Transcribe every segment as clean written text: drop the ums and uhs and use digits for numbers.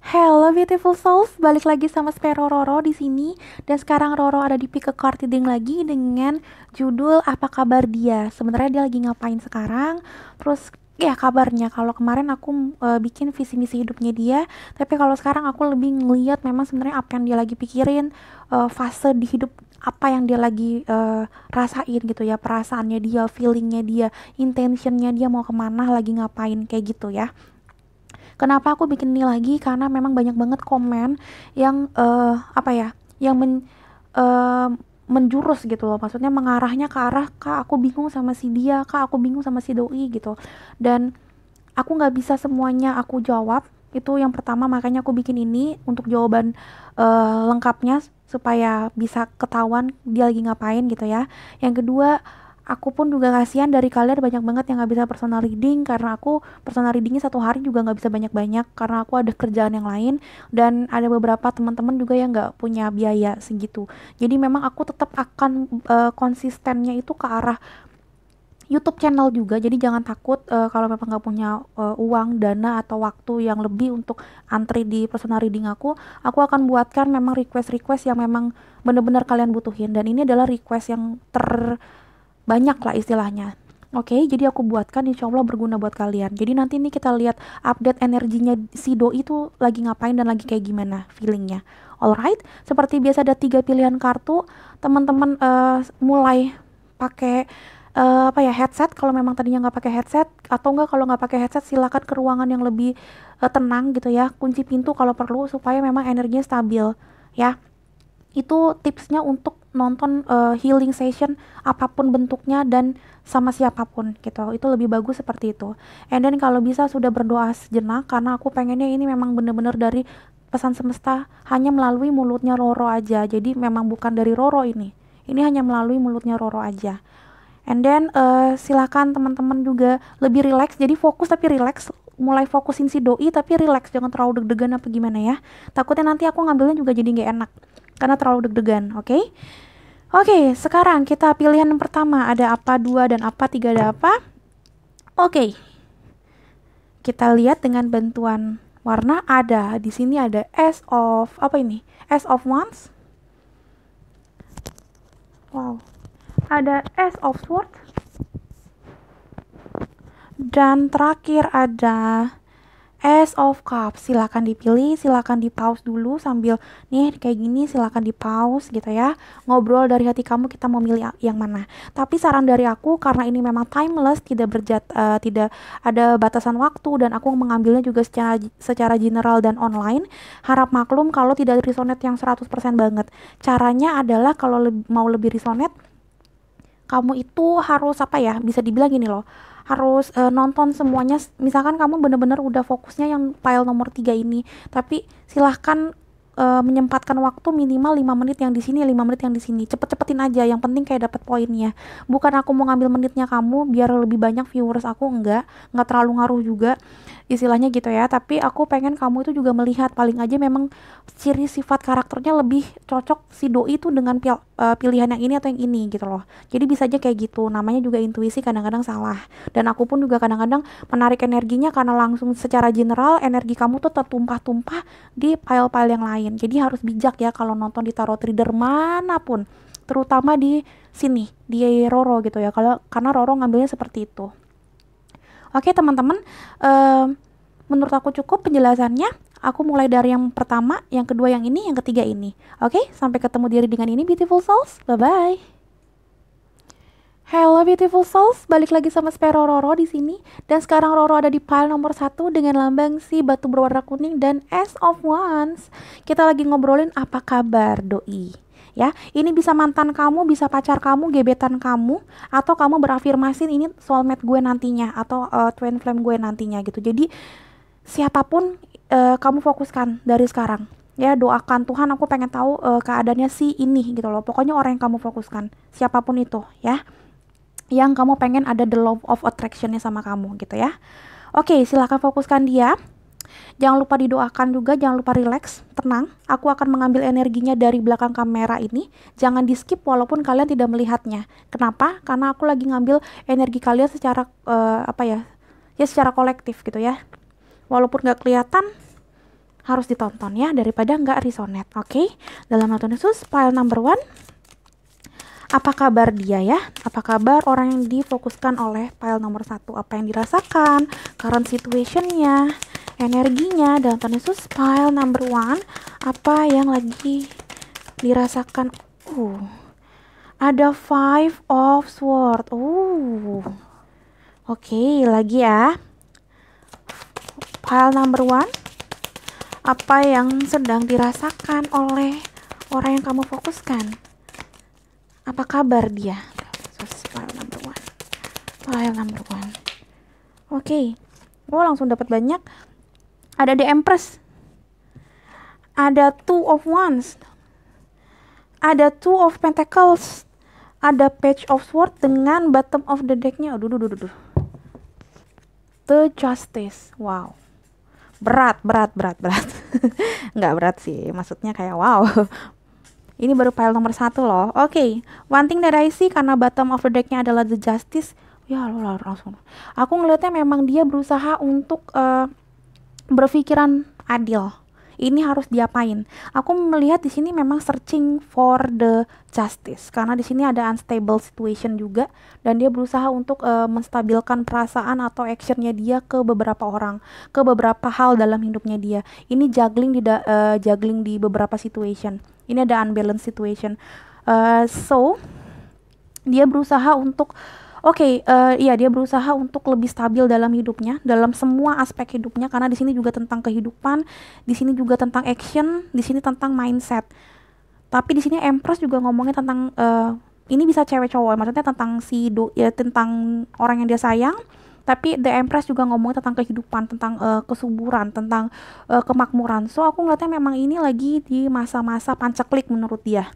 Hello beautiful souls, balik lagi sama Spero Roro di sini. Dan sekarang Roro ada di pick a card reading lagi dengan judul Apa Kabar Dia. Sebenarnya dia lagi ngapain sekarang? Terus ya kabarnya, kalau kemarin aku bikin visi misi hidupnya dia, tapi kalau sekarang aku lebih ngeliat memang sebenarnya apa yang dia lagi pikirin, fase di hidup apa yang dia lagi rasain gitu ya, perasaannya dia, feelingnya dia, intentionnya dia mau kemana, lagi ngapain kayak gitu ya. Kenapa aku bikin ini lagi? Karena memang banyak banget komen yang apa ya, yang eh, menjurus gitu loh. Maksudnya mengarahnya ke arah kak aku bingung sama si dia, kak aku bingung sama si doi gitu. Dan aku nggak bisa semuanya aku jawab. Itu yang pertama, makanya aku bikin ini untuk jawaban lengkapnya supaya bisa ketahuan dia lagi ngapain gitu ya. Yang kedua, aku pun juga kasihan dari kalian banyak banget yang nggak bisa personal reading, karena aku personal readingnya satu hari juga nggak bisa banyak-banyak karena aku ada kerjaan yang lain, dan ada beberapa teman-teman juga yang nggak punya biaya segitu. Jadi memang aku tetap akan konsistennya itu ke arah YouTube channel juga, jadi jangan takut kalau memang nggak punya uang, dana atau waktu yang lebih untuk antri di personal reading aku akan buatkan memang request-request yang memang benar-benar kalian butuhin, dan ini adalah request yang terbanyak lah istilahnya. Oke, jadi aku buatkan, insya Allah berguna buat kalian. Jadi nanti nih kita lihat update energinya si doi itu lagi ngapain dan lagi kayak gimana feelingnya. Alright, seperti biasa ada 3 pilihan kartu. Teman-teman mulai pakai apa ya, headset kalau memang tadinya nggak pakai headset, atau enggak kalau nggak pakai headset silakan ke ruangan yang lebih tenang gitu ya, kunci pintu kalau perlu supaya memang energinya stabil ya. Itu tipsnya untuk nonton healing session apapun bentuknya dan sama siapapun gitu, itu lebih bagus seperti itu. And then kalau bisa sudah berdoa sejenak, karena aku pengennya ini memang bener-bener dari pesan semesta, hanya melalui mulutnya Roro aja, jadi memang bukan dari Roro ini hanya melalui mulutnya Roro aja. And then silakan teman-teman juga lebih relax, jadi fokus tapi relax, mulai fokusin si doi tapi relax, jangan terlalu deg-degan apa gimana ya. Takutnya nanti aku ngambilnya juga jadi nggak enak karena terlalu deg-degan, oke? Okay? Oke, okay, sekarang kita pilihan yang pertama, ada apa dua dan apa tiga, ada apa? Oke, okay, kita lihat dengan bantuan warna. Ada di sini ada Ace of apa ini? Ace of Wands. Wow. Ada Ace of Swords. Dan terakhir ada Ace of Cups. Silakan dipilih, silakan di pause dulu sambil nih kayak gini, silakan di pause gitu ya. Ngobrol dari hati kamu, kita mau milih yang mana. Tapi saran dari aku, karena ini memang timeless, tidak ada batasan waktu, dan aku mengambilnya juga secara general dan online. Harap maklum kalau tidak resonate yang 100% banget. Caranya adalah kalau mau lebih resonate, kamu itu harus apa ya, bisa dibilang gini loh, harus nonton semuanya. Misalkan kamu bener-bener udah fokusnya yang file nomor 3 ini, tapi silahkan menyempatkan waktu minimal 5 menit yang di sini, 5 menit yang di sini, cepet-cepetin aja, yang penting kayak dapat poinnya. Bukan aku mau ngambil menitnya kamu biar lebih banyak viewers aku, enggak terlalu ngaruh juga istilahnya gitu ya, tapi aku pengen kamu itu juga melihat paling aja memang ciri sifat karakternya lebih cocok si doi itu dengan pilihan yang ini atau yang ini gitu loh. Jadi bisa aja kayak gitu, namanya juga intuisi, kadang-kadang salah. Dan aku pun juga kadang-kadang menarik energinya karena langsung secara general energi kamu tuh tertumpah-tumpah di file-file yang lain. Jadi harus bijak ya kalau nonton di tarot reader manapun, terutama di sini di Roro gitu ya, kalau karena Roro ngambilnya seperti itu. Oke teman-teman, menurut aku cukup penjelasannya. Aku mulai dari yang pertama, yang kedua yang ini, yang ketiga ini. Oke, sampai ketemu diri dengan ini beautiful souls. Bye-bye. Hello beautiful souls, balik lagi sama Spero Roro di sini. Dan sekarang Roro ada di pile nomor 1 dengan lambang si batu berwarna kuning dan Ace of Wands. Kita lagi ngobrolin apa kabar doi. Ya, ini bisa mantan kamu, bisa pacar kamu, gebetan kamu, atau kamu berafirmasi ini soulmate gue nantinya, atau twin flame gue nantinya gitu. Jadi siapapun kamu fokuskan dari sekarang. Ya, doakan Tuhan, aku pengen tahu keadaannya si ini gitu loh. Pokoknya orang yang kamu fokuskan, siapapun itu ya, yang kamu pengen ada the law of attractionnya sama kamu gitu ya. Oke, silakan fokuskan dia. Jangan lupa didoakan juga, jangan lupa relax, tenang. Aku akan mengambil energinya dari belakang kamera ini. Jangan di skip walaupun kalian tidak melihatnya. Kenapa? Karena aku lagi ngambil energi kalian secara apa ya? Ya secara kolektif gitu ya. Walaupun gak kelihatan, harus ditonton ya, daripada nggak resonate. Oke, dalam Tuhan Yesus, file number 1. Apa kabar dia ya? Apa kabar orang yang difokuskan oleh file nomor 1? Apa yang dirasakan? Current situationnya, energinya. Dalam Tuhan Yesus, file number 1. Apa yang lagi dirasakan? Ada 5 of Swords. Oke, lagi ya. File number 1. Apa yang sedang dirasakan oleh orang yang kamu fokuskan? Apa kabar dia? File number 1. File number 1. Oke. Langsung dapat banyak. Ada The Empress. Ada 2 of Wands. Ada 2 of Pentacles. Ada Page of Swords dengan bottom of the deck-nya. The Justice. Wow. Berat. Nggak berat sih, maksudnya kayak wow. Ini baru file nomor 1 loh. Oke. One thing that I see, karena bottom of the deck-nya adalah The Justice. Ya lo langsung. Aku ngelihatnya memang dia berusaha untuk berpikiran adil. Ini harus diapain? Aku melihat di sini memang searching for the justice, karena di sini ada unstable situation juga, dan dia berusaha untuk menstabilkan perasaan atau actionnya dia ke beberapa orang, ke beberapa hal dalam hidupnya dia. Ini juggling di beberapa situation. Ini ada unbalanced situation. So dia berusaha untuk dia berusaha untuk lebih stabil dalam hidupnya, dalam semua aspek hidupnya, karena di sini juga tentang kehidupan, di sini juga tentang action, di sini tentang mindset. Tapi di sini Empress juga ngomongin tentang ini bisa cewek cowok, maksudnya tentang tentang orang yang dia sayang. Tapi The Empress juga ngomongin tentang kehidupan, tentang kesuburan, tentang kemakmuran. So aku ngeliatnya memang ini lagi di masa-masa pancaklik menurut dia.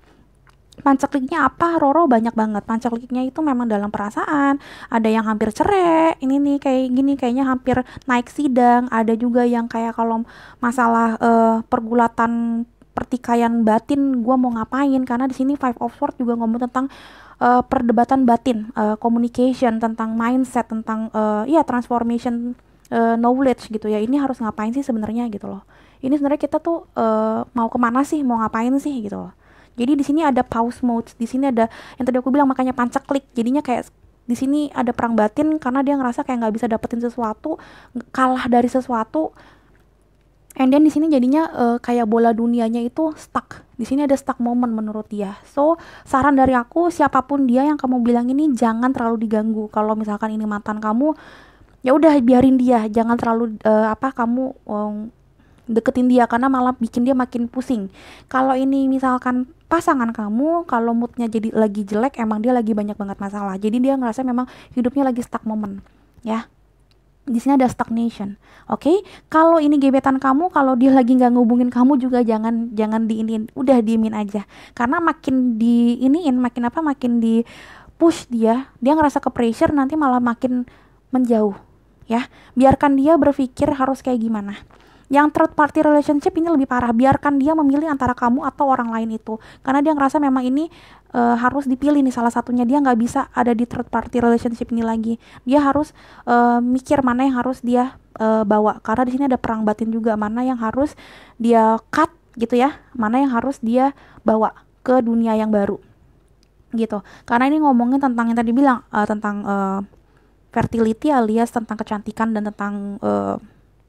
Pancakliknya apa? Roro banyak banget. Pancakliknya itu memang dalam perasaan. Ada yang hampir cerai, ini nih kayak gini, kayaknya hampir naik sidang. Ada juga yang kayak kalau masalah pergulatan pertikaian batin, gue mau ngapain? Karena di sini Five of Swords juga ngomong tentang perdebatan batin, communication, tentang mindset, tentang transformation knowledge gitu ya. Ini harus ngapain sih sebenarnya gitu loh. Ini sebenarnya kita tuh mau kemana sih? Mau ngapain sih gitu loh. Jadi di sini ada pause mode, di sini ada yang tadi aku bilang, makanya pancaklik. Jadinya kayak di sini ada perang batin karena dia ngerasa kayak nggak bisa dapetin sesuatu, kalah dari sesuatu. And then di sini jadinya kayak bola dunianya itu stuck. Di sini ada stuck moment menurut dia. So saran dari aku, siapapun dia yang kamu bilang ini, jangan terlalu diganggu. Kalau misalkan ini mantan kamu, ya udah biarin dia, jangan terlalu kamu deketin dia, karena malah bikin dia makin pusing. Kalau ini misalkan pasangan kamu, kalau moodnya jadi lagi jelek, emang dia lagi banyak banget masalah. Jadi dia ngerasa memang hidupnya lagi stuck moment, ya. Di sini ada stagnation. Oke? Kalau ini gebetan kamu, kalau dia lagi nggak ngubungin kamu juga jangan diinin, udah diemin aja. Karena makin makin di push dia ngerasa ke pressure, nanti malah makin menjauh, ya. Biarkan dia berpikir harus kayak gimana. Yang third party relationship ini lebih parah. Biarkan dia memilih antara kamu atau orang lain itu, karena dia ngerasa memang ini harus dipilih nih salah satunya. Dia nggak bisa ada di third party relationship ini lagi. Dia harus mikir mana yang harus dia bawa, karena di sini ada perang batin juga, mana yang harus dia cut gitu ya, mana yang harus dia bawa ke dunia yang baru gitu. Karena ini ngomongin tentang yang tadi bilang tentang fertility alias tentang kecantikan dan tentang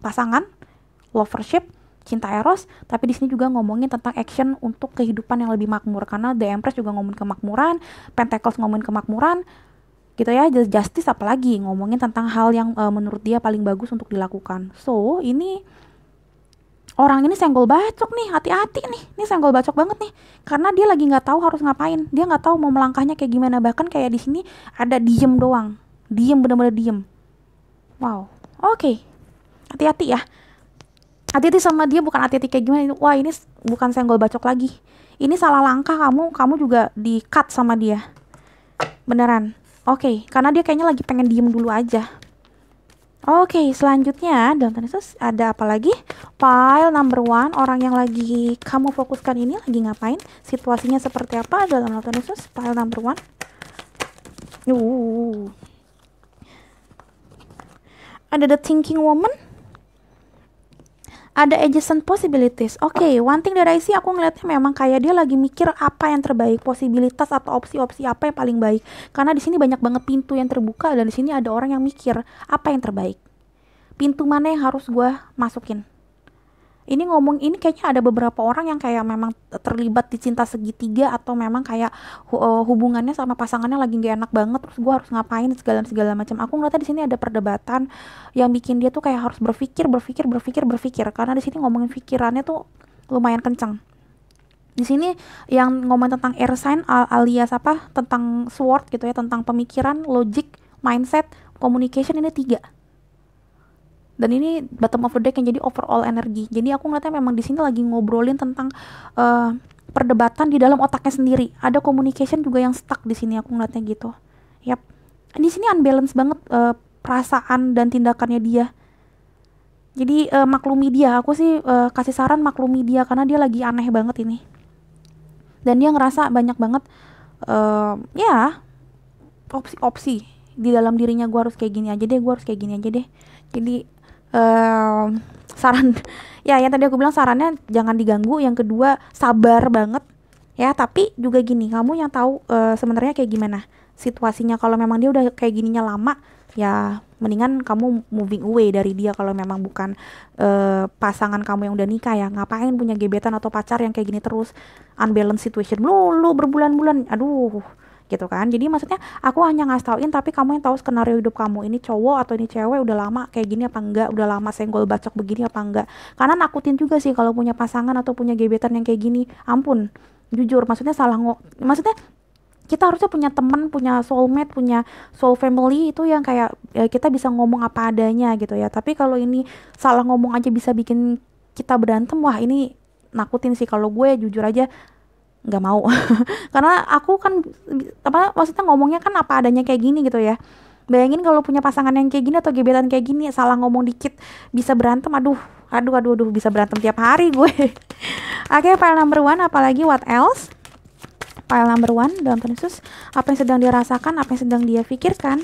pasangan, lovership, cinta eros. Tapi di sini juga ngomongin tentang action untuk kehidupan yang lebih makmur, karena The Empress juga ngomongin kemakmuran, Pentacles ngomongin kemakmuran gitu ya. Justice apalagi ngomongin tentang hal yang menurut dia paling bagus untuk dilakukan. So ini orang ini senggol bacok nih, hati-hati nih, ini senggol bacok banget nih, karena dia lagi nggak tahu harus ngapain, dia nggak tahu mau melangkahnya kayak gimana. Bahkan kayak di sini ada diem doang, bener-bener diem. Wow, oke. Hati-hati ya. Hati-hati sama dia, bukan hati-hati kayak gimana. Wah, ini bukan senggol bacok lagi. Ini salah langkah, kamu juga di-cut sama dia. Beneran. Oke, karena dia kayaknya lagi pengen diem dulu aja. Oke, selanjutnya dalam tanda khusus ada apa lagi? File number 1, orang yang lagi kamu fokuskan ini lagi ngapain? Situasinya seperti apa dalam tanda khusus? File number 1. Ada the thinking woman. Ada adjacent possibilities. Oke, one thing that I see, aku ngeliatnya memang kayak dia lagi mikir apa yang terbaik, posibilitas atau opsi-opsi apa yang paling baik. Karena di sini banyak banget pintu yang terbuka dan di sini ada orang yang mikir apa yang terbaik. Pintu mana yang harus gua masukin? Ini ngomong ini kayaknya ada beberapa orang yang kayak memang terlibat di cinta segitiga atau memang kayak hubungannya sama pasangannya lagi gak enak banget, terus gue harus ngapain segala segala macam. Aku ngeliatnya di sini ada perdebatan yang bikin dia tuh kayak harus berpikir karena di sini ngomongin pikirannya tuh lumayan kenceng. Di sini yang ngomong tentang air sign alias apa tentang sword gitu ya, tentang pemikiran, logic, mindset, communication, ini 3. Dan ini bottom of the deck yang jadi overall energi. Jadi aku ngeliatnya memang di sini lagi ngobrolin tentang perdebatan di dalam otaknya sendiri. Ada communication juga yang stuck di sini, aku ngeliatnya gitu. Yap. Di sini unbalance banget perasaan dan tindakannya dia. Jadi maklumi dia. Aku sih kasih saran maklumi dia karena dia lagi aneh banget ini. Dan dia ngerasa banyak banget ya opsi-opsi di dalam dirinya. Gue harus kayak gini aja deh, gue harus kayak gini aja deh. Jadi saran ya yang tadi aku bilang, sarannya jangan diganggu. Yang kedua, sabar banget ya, tapi juga gini, kamu yang tahu sebenarnya kayak gimana situasinya. Kalau memang dia udah kayak gininya lama, ya mendingan kamu moving away dari dia. Kalau memang bukan pasangan kamu yang udah nikah, ya ngapain punya gebetan atau pacar yang kayak gini terus, unbalanced situation lu berbulan-bulan, aduh gitu kan. Jadi maksudnya aku hanya ngasih tauin, tapi kamu yang tahu skenario hidup kamu, ini cowok atau ini cewek udah lama kayak gini apa enggak, udah lama senggol bacok begini apa enggak. Karena nakutin juga sih kalau punya pasangan atau punya gebetan yang kayak gini. Ampun, jujur, maksudnya maksudnya kita harusnya punya teman, punya soulmate, punya soul family itu yang kayak kita bisa ngomong apa adanya gitu ya. Tapi kalau ini salah ngomong aja bisa bikin kita berantem, wah ini nakutin sih. Kalau gue jujur aja nggak mau karena aku kan apa maksudnya ngomongnya kan apa adanya kayak gini gitu ya. Bayangin kalau punya pasangan yang kayak gini atau gebetan kayak gini, salah ngomong dikit bisa berantem. Aduh, bisa berantem tiap hari gue. Oke, file number 1, apalagi what else? File number 1 dalam khusus apa yang sedang dia rasakan, apa yang sedang dia pikirkan,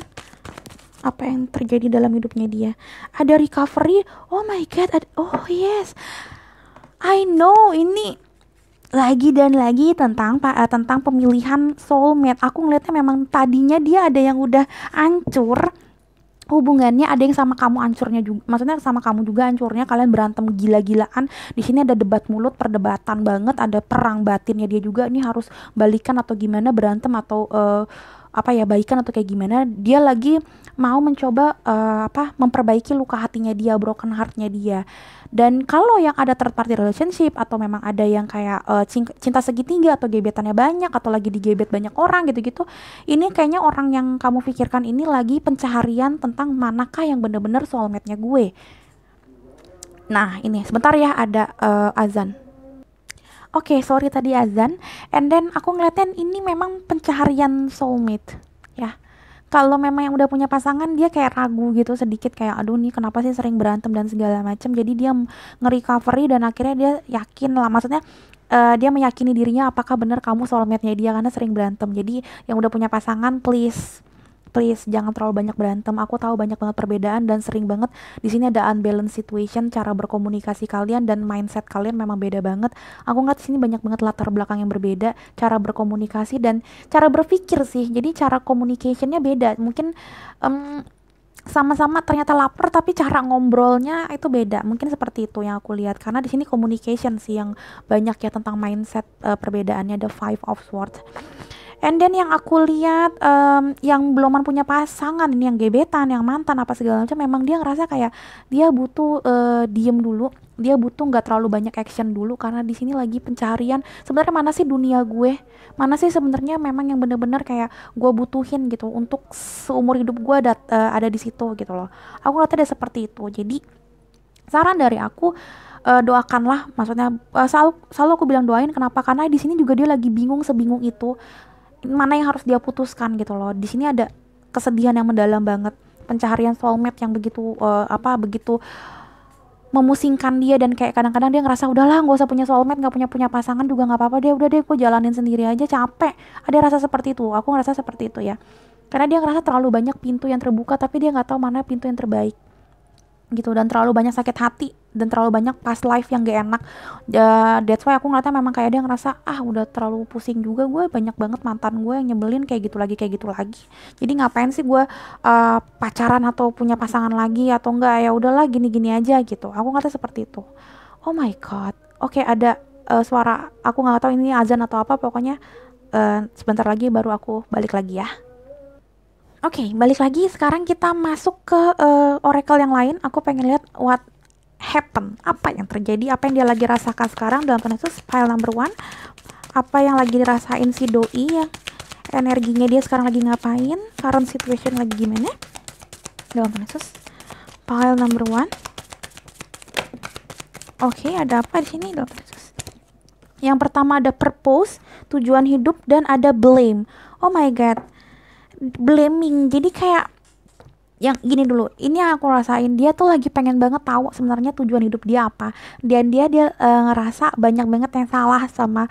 apa yang terjadi dalam hidupnya dia. Ada recovery. Oh my god, oh yes, I know, ini lagi dan lagi tentang pemilihan soulmate. Aku ngeliatnya memang tadinya dia ada yang udah hancur hubungannya, ada yang sama kamu hancurnya juga, maksudnya sama kamu juga hancurnya, kalian berantem gila-gilaan. Di sini ada debat mulut, perdebatan banget, ada perang batinnya dia juga, ini harus balikan atau gimana, berantem atau apa ya, baikan atau kayak gimana. Dia lagi mau mencoba memperbaiki luka hatinya dia, broken heartnya dia. Dan kalau yang ada third party relationship atau memang ada yang kayak cinta segitiga atau gebetannya banyak atau lagi digebet banyak orang gitu-gitu, ini kayaknya orang yang kamu pikirkan ini lagi pencaharian tentang manakah yang bener-bener soulmate-nya gue. Nah ini sebentar ya, ada azan. Oke, sorry tadi azan. And then aku ngeliatin ini memang pencaharian soulmate ya. Kalau memang yang udah punya pasangan, dia kayak ragu gitu sedikit, kayak aduh nih kenapa sih sering berantem dan segala macam. Jadi dia nge-recovery dan akhirnya dia yakin lah, maksudnya dia meyakini dirinya apakah benar kamu soulmate-nya dia karena sering berantem. Jadi yang udah punya pasangan, please jangan terlalu banyak berantem. Aku tahu banyak banget perbedaan dan sering banget di sini ada unbalanced situation. Cara berkomunikasi kalian dan mindset kalian memang beda banget. Aku ngeliat sini banyak banget latar belakang yang berbeda, cara berkomunikasi dan cara berpikir sih. Jadi cara communicationnya beda. Mungkin sama-sama ternyata lapar tapi cara ngobrolnya itu beda. Mungkin seperti itu yang aku lihat. Karena di sini communication sih yang banyak ya, tentang mindset perbedaannya. The 5 of Swords. And then yang aku lihat yang belum punya pasangan, ini yang gebetan, yang mantan apa segala macam, memang dia ngerasa kayak dia butuh diem dulu, dia butuh nggak terlalu banyak action dulu karena di sini lagi pencarian. Sebenarnya mana sih dunia gue, mana sih sebenarnya memang yang bener-bener kayak gue butuhin gitu untuk seumur hidup gue ada di situ gitu loh. Aku lihatnya ada seperti itu. Jadi saran dari aku, doakanlah, maksudnya selalu aku bilang doain. Kenapa? Karena di sini juga dia lagi bingung, sebingung itu mana yang harus dia putuskan gitu loh. Di sini ada kesedihan yang mendalam banget, pencaharian soulmate yang begitu begitu memusingkan dia. Dan kayak kadang-kadang dia ngerasa udahlah nggak usah punya soulmate, nggak punya pasangan juga nggak apa-apa deh, udah deh gue jalanin sendiri aja, capek. Ada rasa seperti itu, aku ngerasa seperti itu ya, karena dia ngerasa terlalu banyak pintu yang terbuka tapi dia nggak tahu mana pintu yang terbaik. gitu, dan terlalu banyak sakit hati dan terlalu banyak past life yang gak enak. That's why aku ngeliatnya memang kayak dia ngerasa udah terlalu pusing juga, gue banyak banget mantan gue yang nyebelin kayak gitu lagi, jadi ngapain sih gue pacaran atau punya pasangan lagi, atau enggak ya udahlah gini-gini aja gitu. Aku ngeliatnya seperti itu. Oh my god. Oke, ada suara, aku nggak tahu ini azan atau apa, pokoknya sebentar lagi baru aku balik lagi ya. Oke, balik lagi. Sekarang kita masuk ke oracle yang lain. Aku pengen lihat what happen, apa yang terjadi, apa yang dia lagi rasakan sekarang dalam Penesus file number one. Apa yang lagi dirasain si doi, yang energinya dia sekarang lagi ngapain, current situation lagi gimana dalam Penesus file number one. Oke, ada apa di sini dalam Penesus? Yang pertama ada purpose, tujuan hidup, dan ada blame. Oh my god, blaming. Jadi kayak yang gini dulu, ini yang aku rasain, dia tuh lagi pengen banget tahu sebenarnya tujuan hidup dia apa, dan dia ngerasa banyak banget yang salah sama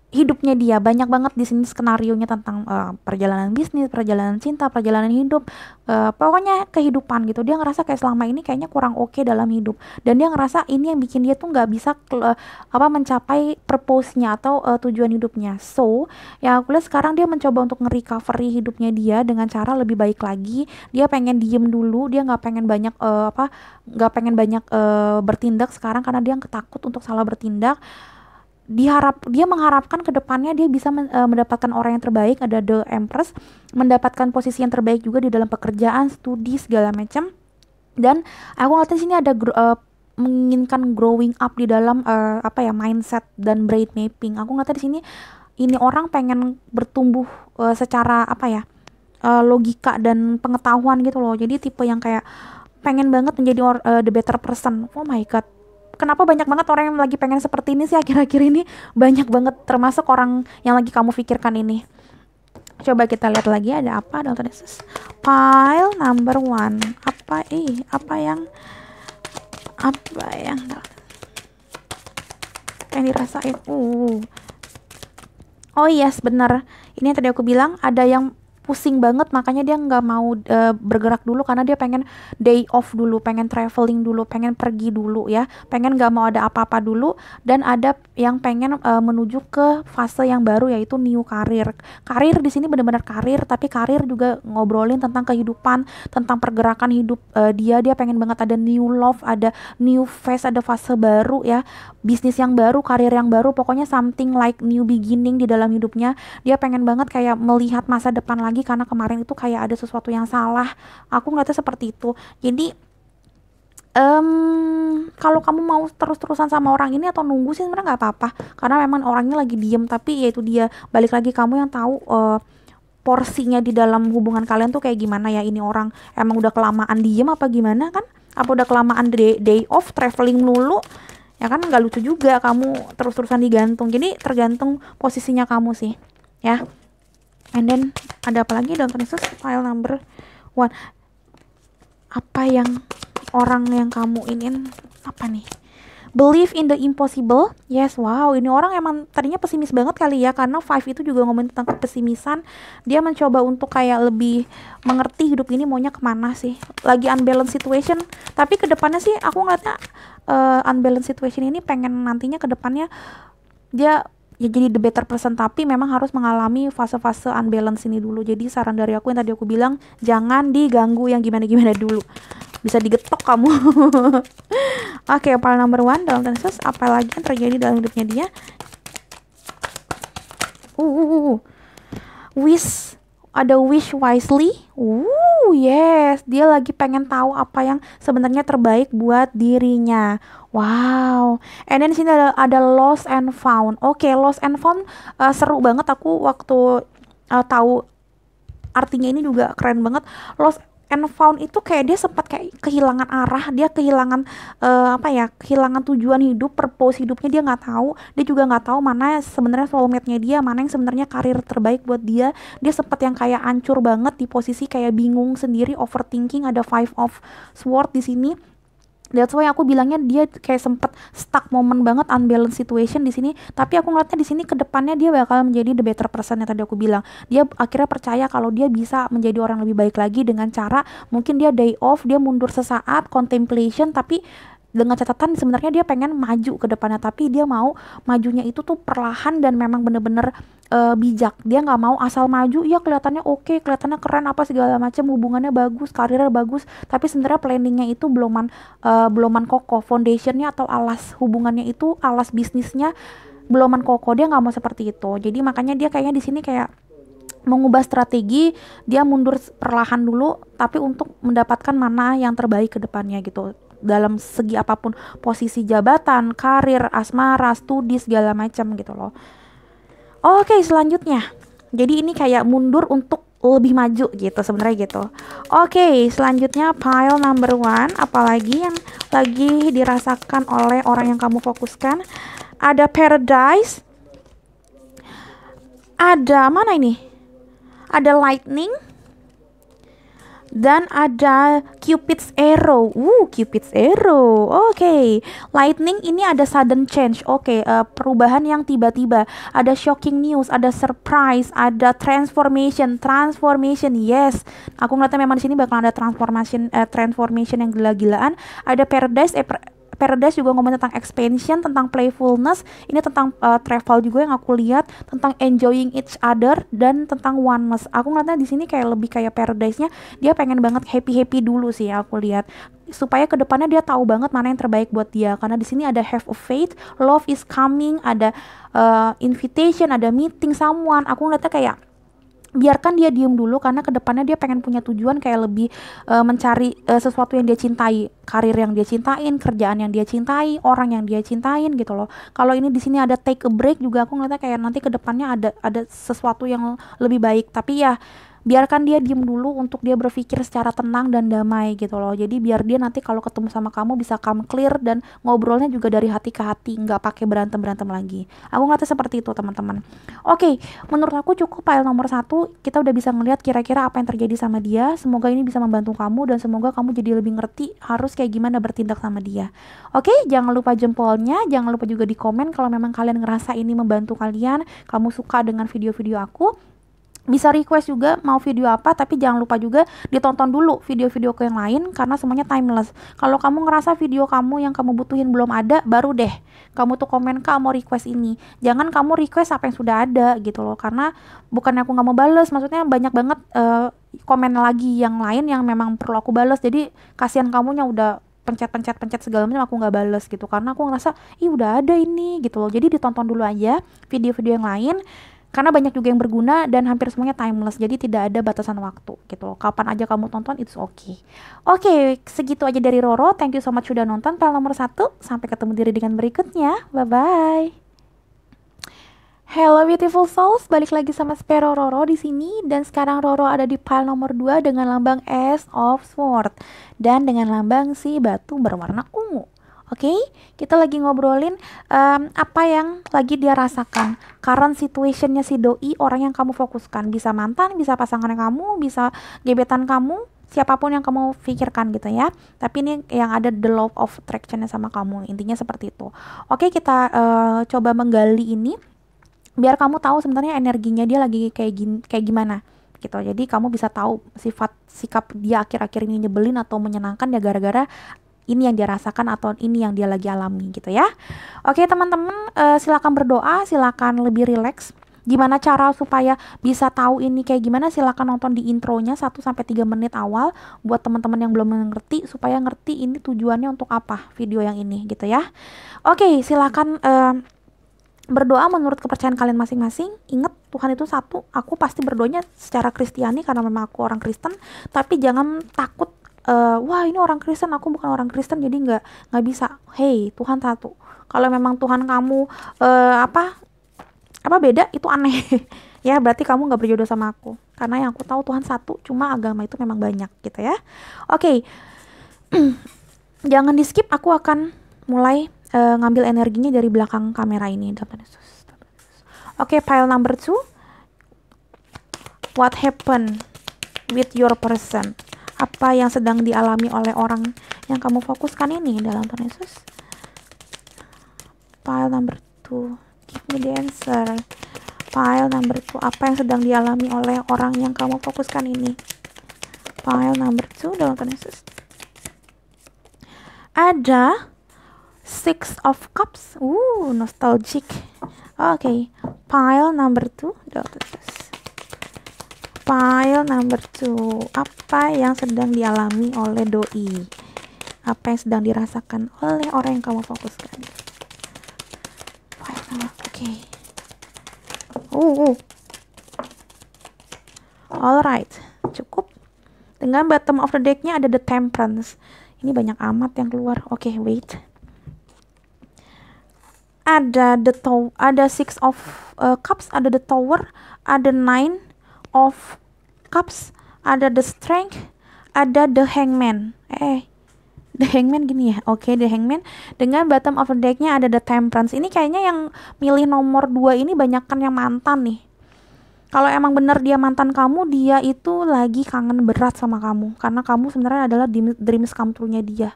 hidupnya dia. Banyak banget di sini skenarionya tentang perjalanan bisnis, perjalanan cinta, perjalanan hidup, pokoknya kehidupan gitu. Dia ngerasa kayak selama ini kayaknya kurang oke dalam hidup, dan dia ngerasa ini yang bikin dia tuh nggak bisa mencapai purpose-nya atau tujuan hidupnya. So ya aku lihat sekarang dia mencoba untuk nge-recovery hidupnya dia dengan cara lebih baik lagi. Dia pengen diem dulu, dia nggak pengen banyak bertindak sekarang karena dia ketakut untuk salah bertindak. Dia mengharapkan ke depannya dia bisa mendapatkan orang yang terbaik, ada The Empress, mendapatkan posisi yang terbaik juga di dalam pekerjaan, studi, segala macam. Dan aku ngeliat di sini ada menginginkan growing up di dalam mindset dan brain mapping. Aku ngeliat di sini ini orang pengen bertumbuh secara logika dan pengetahuan gitu loh. Jadi tipe yang kayak pengen banget menjadi the better person. Oh my god, kenapa banyak banget orang yang lagi pengen seperti ini sih akhir-akhir ini? Banyak banget, termasuk orang yang lagi kamu pikirkan ini. Coba kita lihat lagi ada apa dalam Penesus file number one. Apa yang dirasain? Oh yes, bener. Ini yang tadi aku bilang, ada yang pusing banget, makanya dia nggak mau bergerak dulu karena dia pengen day off dulu, pengen traveling dulu, pengen pergi dulu ya, pengen nggak mau ada apa-apa dulu. Dan ada yang pengen menuju ke fase yang baru, yaitu new karir. Karir di sini benar-benar karir, tapi karir juga ngobrolin tentang kehidupan, tentang pergerakan hidup dia pengen banget ada new love, ada new phase, ada fase baru ya, bisnis yang baru, karir yang baru, pokoknya something like new beginning di dalam hidupnya. Dia pengen banget kayak melihat masa depan lagi karena kemarin itu kayak ada sesuatu yang salah. Aku ngeliatnya seperti itu. Jadi kalau kamu mau terus-terusan sama orang ini atau nunggu sih sebenarnya nggak apa-apa, karena memang orangnya lagi diem. Tapi yaitu dia, balik lagi, kamu yang tahu porsinya di dalam hubungan kalian tuh kayak gimana ya. Ini orang emang udah kelamaan diem apa gimana kan? Apa udah kelamaan day off, traveling melulu? Ya kan nggak lucu juga kamu terus-terusan digantung. Jadi tergantung posisinya kamu sih ya. And then ada apa lagi dalam Penesus file number one? Apa yang orang yang kamu ingin apa nih? Believe in the impossible. Yes, wow, ini orang emang tadinya pesimis banget kali ya, karena five itu juga ngomongin tentang kepesimisan. Dia mencoba untuk kayak lebih mengerti hidup ini maunya kemana sih. Lagi unbalanced situation, tapi kedepannya sih aku ngeliatnya unbalanced situation ini pengen nantinya kedepannya dia ya jadi the better person, tapi memang harus mengalami fase-fase unbalance ini dulu. Jadi saran dari aku yang tadi aku bilang, jangan diganggu yang gimana-gimana dulu, bisa digetok kamu. Oke, file number one dalam Penesus, apa lagi yang terjadi dalam hidupnya dia? Ada wish wisely. Yes, dia lagi pengen tahu apa yang sebenarnya terbaik buat dirinya. Wow. And then sini ada lost and found. Oke, lost and found seru banget. Aku waktu tahu artinya ini juga keren banget. Lost and found itu kayak dia sempat kayak kehilangan arah, dia kehilangan kehilangan tujuan hidup, purpose hidupnya dia nggak tahu. Dia juga nggak tahu mana sebenarnya soulmate-nya dia, mana yang sebenarnya karir terbaik buat dia. Dia sempat yang kayak hancur banget di posisi kayak bingung sendiri, overthinking. Ada five of sword di sini. That's why aku bilangnya dia kayak sempet stuck moment banget, unbalanced situation di sini. Tapi aku ngeliatnya di sini ke depannya dia bakal menjadi the better person yang tadi aku bilang. Dia akhirnya percaya kalau dia bisa menjadi orang lebih baik lagi dengan cara mungkin dia day off, dia mundur sesaat, contemplation, tapi dengan catatan sebenarnya dia pengen maju ke depannya, tapi dia mau majunya itu tuh perlahan dan memang bener-bener bijak. Dia nggak mau asal maju, ya kelihatannya oke, kelihatannya keren apa segala macam, hubungannya bagus, karirnya bagus, tapi sebenarnya planningnya itu beluman kokoh, foundationnya atau alas hubungannya itu, alas bisnisnya beluman kokoh. Dia nggak mau seperti itu. Jadi makanya dia kayaknya di sini kayak mengubah strategi, dia mundur perlahan dulu tapi untuk mendapatkan mana yang terbaik ke depannya gitu, dalam segi apapun, posisi jabatan, karir, asmara, studi segala macam gitu loh. Oke, selanjutnya. Jadi ini kayak mundur untuk lebih maju gitu sebenarnya gitu. Oke, selanjutnya pile number one, apalagi yang lagi dirasakan oleh orang yang kamu fokuskan? Ada paradise. Ada mana ini? Ada lightning. Dan ada Cupid's arrow. Cupid's arrow. Oke. Lightning ini ada sudden change. Oke, perubahan yang tiba-tiba. Ada shocking news, ada surprise, ada transformation. Transformation, yes. Aku ngeliatnya memang di sini bakal ada transformation yang gila-gilaan. Ada paradise. Paradise juga ngomong tentang expansion, tentang playfulness. Ini tentang travel juga yang aku lihat, tentang enjoying each other dan tentang oneness. Aku ngeliatnya di sini kayak lebih kayak paradise-nya dia pengen banget happy dulu sih aku lihat, supaya kedepannya dia tahu banget mana yang terbaik buat dia. Karena di sini ada have a faith, love is coming, ada invitation, ada meeting someone. Aku ngeliatnya kayak biarkan dia diem dulu, karena kedepannya dia pengen punya tujuan kayak lebih mencari sesuatu yang dia cintai, karir yang dia cintain, kerjaan yang dia cintai, orang yang dia cintain gitu loh. Kalau ini di sini ada take a break juga, aku ngeliatnya kayak nanti kedepannya ada sesuatu yang lebih baik. Tapi ya biarkan dia diem dulu untuk dia berpikir secara tenang dan damai gitu loh. Jadi biar dia nanti kalau ketemu sama kamu bisa calm, clear, dan ngobrolnya juga dari hati ke hati, nggak pakai berantem lagi. Aku ngeliatnya seperti itu teman-teman. Oke, menurut aku cukup file nomor 1. Kita udah bisa ngeliat kira-kira apa yang terjadi sama dia. Semoga ini bisa membantu kamu dan semoga kamu jadi lebih ngerti harus kayak gimana bertindak sama dia. Oke, jangan lupa jempolnya, jangan lupa juga di komen kalau memang kalian ngerasa ini membantu kalian, kamu suka dengan video-video aku. Bisa request juga mau video apa, tapi jangan lupa juga ditonton dulu video-videoku yang lain karena semuanya timeless. Kalau kamu ngerasa video kamu yang kamu butuhin belum ada, baru deh kamu tuh komen Kak mau request ini. Jangan kamu request apa yang sudah ada gitu loh, karena bukannya aku nggak mau bales, maksudnya banyak banget komen lagi yang lain yang memang perlu aku bales. Jadi kasihan kamunya udah pencet segala macam aku nggak bales gitu, karena aku ngerasa ih udah ada ini gitu loh. Jadi ditonton dulu aja video-video yang lain, karena banyak juga yang berguna dan hampir semuanya timeless, jadi tidak ada batasan waktu gitu loh. Kapan aja kamu tonton, it's okay. Oke, segitu aja dari Roro. Thank you so much sudah nonton file nomor 1. Sampai ketemu di readingan berikutnya. Bye bye. Hello beautiful souls, balik lagi sama Spero Roro di sini, dan sekarang Roro ada di pile nomor 2 dengan lambang Ace of Swords dan dengan lambang si batu berwarna ungu. Oke, kita lagi ngobrolin apa yang lagi dia rasakan. Current situationnya si doi, orang yang kamu fokuskan. Bisa mantan, bisa pasangan kamu, bisa gebetan kamu, siapapun yang kamu pikirkan gitu ya. Tapi ini yang ada the law of attraction-nya sama kamu. Intinya seperti itu. Oke, kita coba menggali ini biar kamu tahu sebenarnya energinya dia lagi kayak gimana gitu. Jadi kamu bisa tahu sikap dia akhir-akhir ini nyebelin atau menyenangkan ya gara-gara ini yang dia rasakan atau ini yang dia lagi alami gitu ya. Oke teman-teman, silakan berdoa, silakan lebih rileks. Gimana cara supaya bisa tahu ini kayak gimana, silakan nonton di intronya 1-3 menit awal buat teman-teman yang belum mengerti, supaya ngerti ini tujuannya untuk apa video yang ini gitu ya. Oke, silakan berdoa menurut kepercayaan kalian masing-masing. Ingat, Tuhan itu satu. Aku pasti berdoanya secara Kristiani karena memang aku orang Kristen, tapi jangan takut wah ini orang Kristen, aku bukan orang Kristen jadi nggak bisa. Hey, Tuhan satu. Kalau memang Tuhan kamu apa beda, itu aneh ya, berarti kamu nggak berjodoh sama aku, karena yang aku tahu Tuhan satu, cuma agama itu memang banyak gitu ya. Oke. Jangan di skip, aku akan mulai ngambil energinya dari belakang kamera ini. Oke, pile number 2. What happened with your person? Apa yang sedang dialami oleh orang yang kamu fokuskan ini dalam Tuhan Yesus. Pile number 2, give me the answer. Pile number 2, apa yang sedang dialami oleh orang yang kamu fokuskan ini? Pile number 2 dalam Tuhan Yesus. Ada Six of Cups. Nostalgic. Oke. Pile number 2 dalam Tuhan Yesus. Pile number 2, apa yang sedang dialami oleh doi? Apa yang sedang dirasakan oleh orang yang kamu fokuskan? Oke. Alright, cukup. Dengan bottom of the deck-nya ada the Temperance. Ini banyak amat yang keluar. Oke, wait. Ada Six of Cups, ada the Tower, ada Nine of Cups, ada the Strength, ada the Hangman. The Hangman gini ya. Oke, the Hangman. Dengan bottom of the deck-nya ada the Temperance. Ini kayaknya yang milih nomor 2 ini banyakkan yang mantan nih. Kalau emang bener dia mantan kamu, dia itu lagi kangen berat sama kamu. Karena kamu sebenarnya adalah dreams come true-nya dia.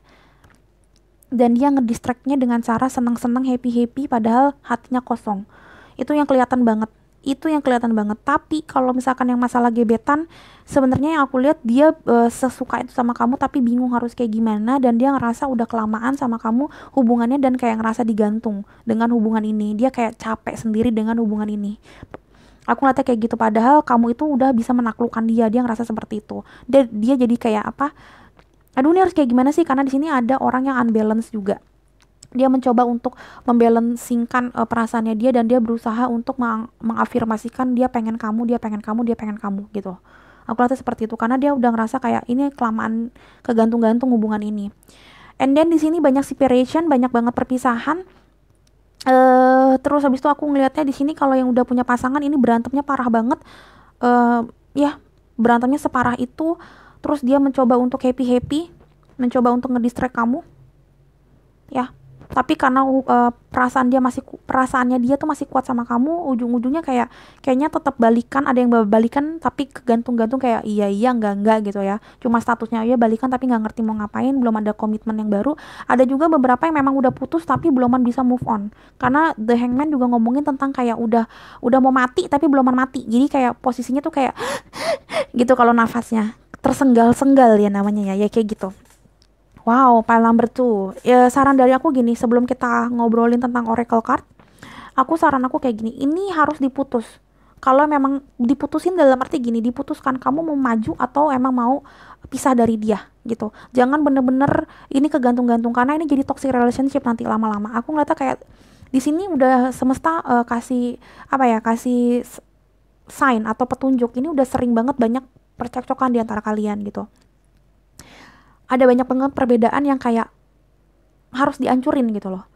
Dan dia ngedistract-nya dengan cara senang-senang, happy-happy, padahal hatinya kosong. Itu yang kelihatan banget. Tapi kalau misalkan yang masalah gebetan, sebenarnya yang aku lihat dia sesuka itu sama kamu tapi bingung harus kayak gimana, dan dia ngerasa udah kelamaan sama kamu hubungannya dan kayak ngerasa digantung dengan hubungan ini. Dia kayak capek sendiri dengan hubungan ini. Aku ngeliatnya kayak gitu, padahal kamu itu udah bisa menaklukkan dia ngerasa seperti itu. Dia jadi kayak apa? Aduh, ini harus kayak gimana sih? Karena di sini ada orang yang unbalance juga. Dia mencoba untuk membalancingkan perasaannya dia, dan dia berusaha untuk mengafirmasikan dia pengen kamu gitu. Aku lihatnya seperti itu karena dia udah ngerasa kayak ini kelamaan kegantung-gantung hubungan ini. And then di sini banyak separation, banyak banget perpisahan. Terus habis itu aku ngelihatnya di sini kalau yang udah punya pasangan ini berantemnya parah banget. Berantemnya separah itu. Terus dia mencoba untuk happy, mencoba untuk ngedistract kamu. Ya. Tapi karena perasaannya dia tuh masih kuat sama kamu, ujung-ujungnya kayaknya tetap balikan, ada yang balikan tapi kegantung-gantung kayak iya enggak gitu ya. Cuma statusnya ya balikan tapi nggak ngerti mau ngapain, belum ada komitmen yang baru. Ada juga beberapa yang memang udah putus tapi belum bisa move on. Karena The Hangman juga ngomongin tentang kayak udah mau mati tapi belum mati. Jadi kayak posisinya tuh kayak gitu kalau nafasnya. Tersenggal-senggal ya namanya ya kayak gitu. Wow, pile number 2. Ya, saran dari aku gini, sebelum kita ngobrolin tentang oracle card, saran aku kayak gini, ini harus diputus. Kalau memang diputusin dalam arti gini, diputuskan kamu mau maju atau emang mau pisah dari dia gitu. Jangan bener-bener ini kegantung-gantung, karena ini jadi toxic relationship nanti lama-lama. Aku ngeliatnya kayak di sini udah semesta kasih sign atau petunjuk. Ini udah sering banget banyak percekcokan di antara kalian gitu. Ada banyak banget perbedaan yang kayak harus dihancurin gitu loh.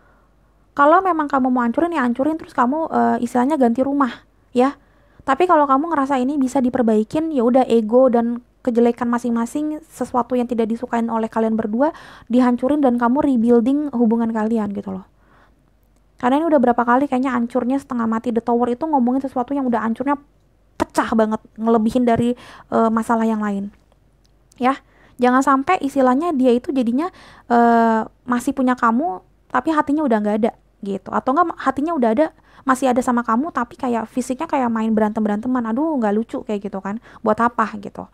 Kalau memang kamu mau hancurin ya hancurin, terus kamu istilahnya ganti rumah ya. Tapi kalau kamu ngerasa ini bisa diperbaikin, ya udah ego dan kejelekan masing-masing, sesuatu yang tidak disukain oleh kalian berdua dihancurin dan kamu rebuilding hubungan kalian gitu loh. Karena ini udah berapa kali kayaknya hancurnya setengah mati. The Tower itu ngomongin sesuatu yang udah hancurnya pecah banget, ngelebihin dari masalah yang lain. Ya. Jangan sampai istilahnya dia itu jadinya masih punya kamu tapi hatinya udah nggak ada gitu, atau enggak hatinya udah ada masih ada sama kamu tapi kayak fisiknya kayak main beranteman, aduh nggak lucu kayak gitu kan, buat apa gitu.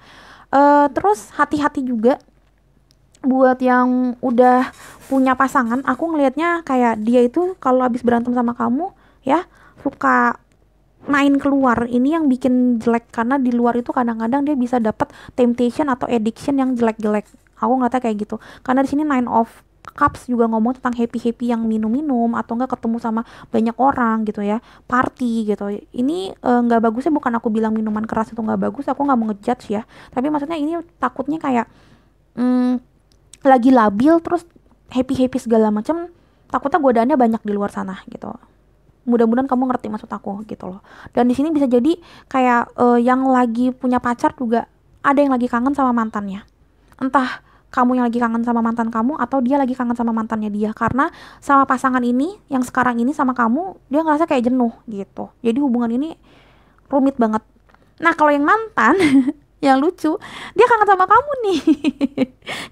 Terus hati-hati juga buat yang udah punya pasangan. Aku ngelihatnya kayak dia itu kalau habis berantem sama kamu ya suka main keluar. Ini yang bikin jelek, karena di luar itu kadang-kadang dia bisa dapat temptation atau addiction yang jelek-jelek. Aku ngeliatnya kayak gitu. Karena di sini Nine of Cups juga ngomong tentang happy yang minum-minum atau enggak ketemu sama banyak orang gitu ya, party gitu. Ini nggak bagusnya, bukan aku bilang minuman keras itu nggak bagus, aku nggak mau ngejudge ya. Tapi maksudnya ini takutnya kayak lagi labil terus happy segala macam. Takutnya godaannya banyak di luar sana gitu. Mudah-mudahan kamu ngerti maksud aku gitu loh. Dan di sini bisa jadi kayak yang lagi punya pacar juga ada yang lagi kangen sama mantannya. Entah kamu yang lagi kangen sama mantan kamu atau dia lagi kangen sama mantannya dia, karena sama pasangan ini yang sekarang ini sama kamu dia ngerasa kayak jenuh gitu. Jadi hubungan ini rumit banget. Nah, kalau yang mantan Yang lucu, dia kangen sama kamu nih.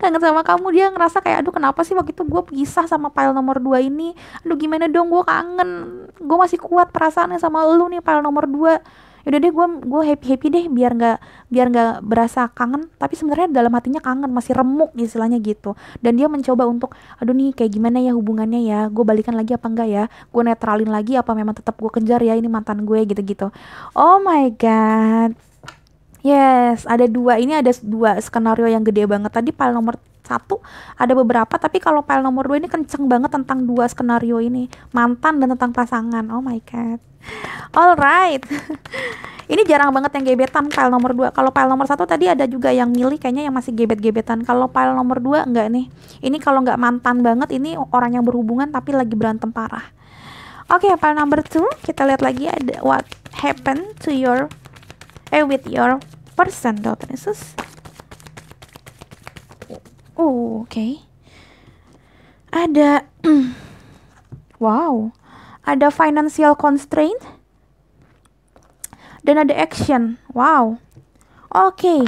Kangen sama kamu, dia ngerasa kayak aduh kenapa sih waktu itu gue pisah sama file nomor 2 ini, aduh gimana dong, gue kangen, gue masih kuat perasaannya sama lu nih file nomor 2. Yaudah deh, gue happy happy deh, biar nggak berasa kangen, tapi sebenarnya dalam hatinya kangen, masih remuk istilahnya gitu. Dan dia mencoba untuk aduh nih kayak gimana ya hubungannya ya, gue balikan lagi apa enggak ya, gue netralin lagi apa memang tetap gue kejar ya ini mantan gue gitu-gitu. Oh my god. Yes, ada dua. Ini ada dua skenario yang gede banget. Tadi file nomor satu ada beberapa, tapi kalau file nomor 2 ini kenceng banget tentang dua skenario ini, mantan dan tentang pasangan. Oh my god. Alright. Ini jarang banget yang gebetan file nomor 2. Kalau file nomor satu tadi ada juga yang milih, kayaknya yang masih gebet-gebetan. Kalau file nomor 2 enggak nih. Ini kalau nggak mantan banget, ini orang yang berhubungan tapi lagi berantem parah. Oke, file number 2, kita lihat lagi ada what happened to your with your person, Dr. Yesus. Oh, oke. Okay. Ada wow. Ada financial constraint dan ada action. Wow. Oke. Okay.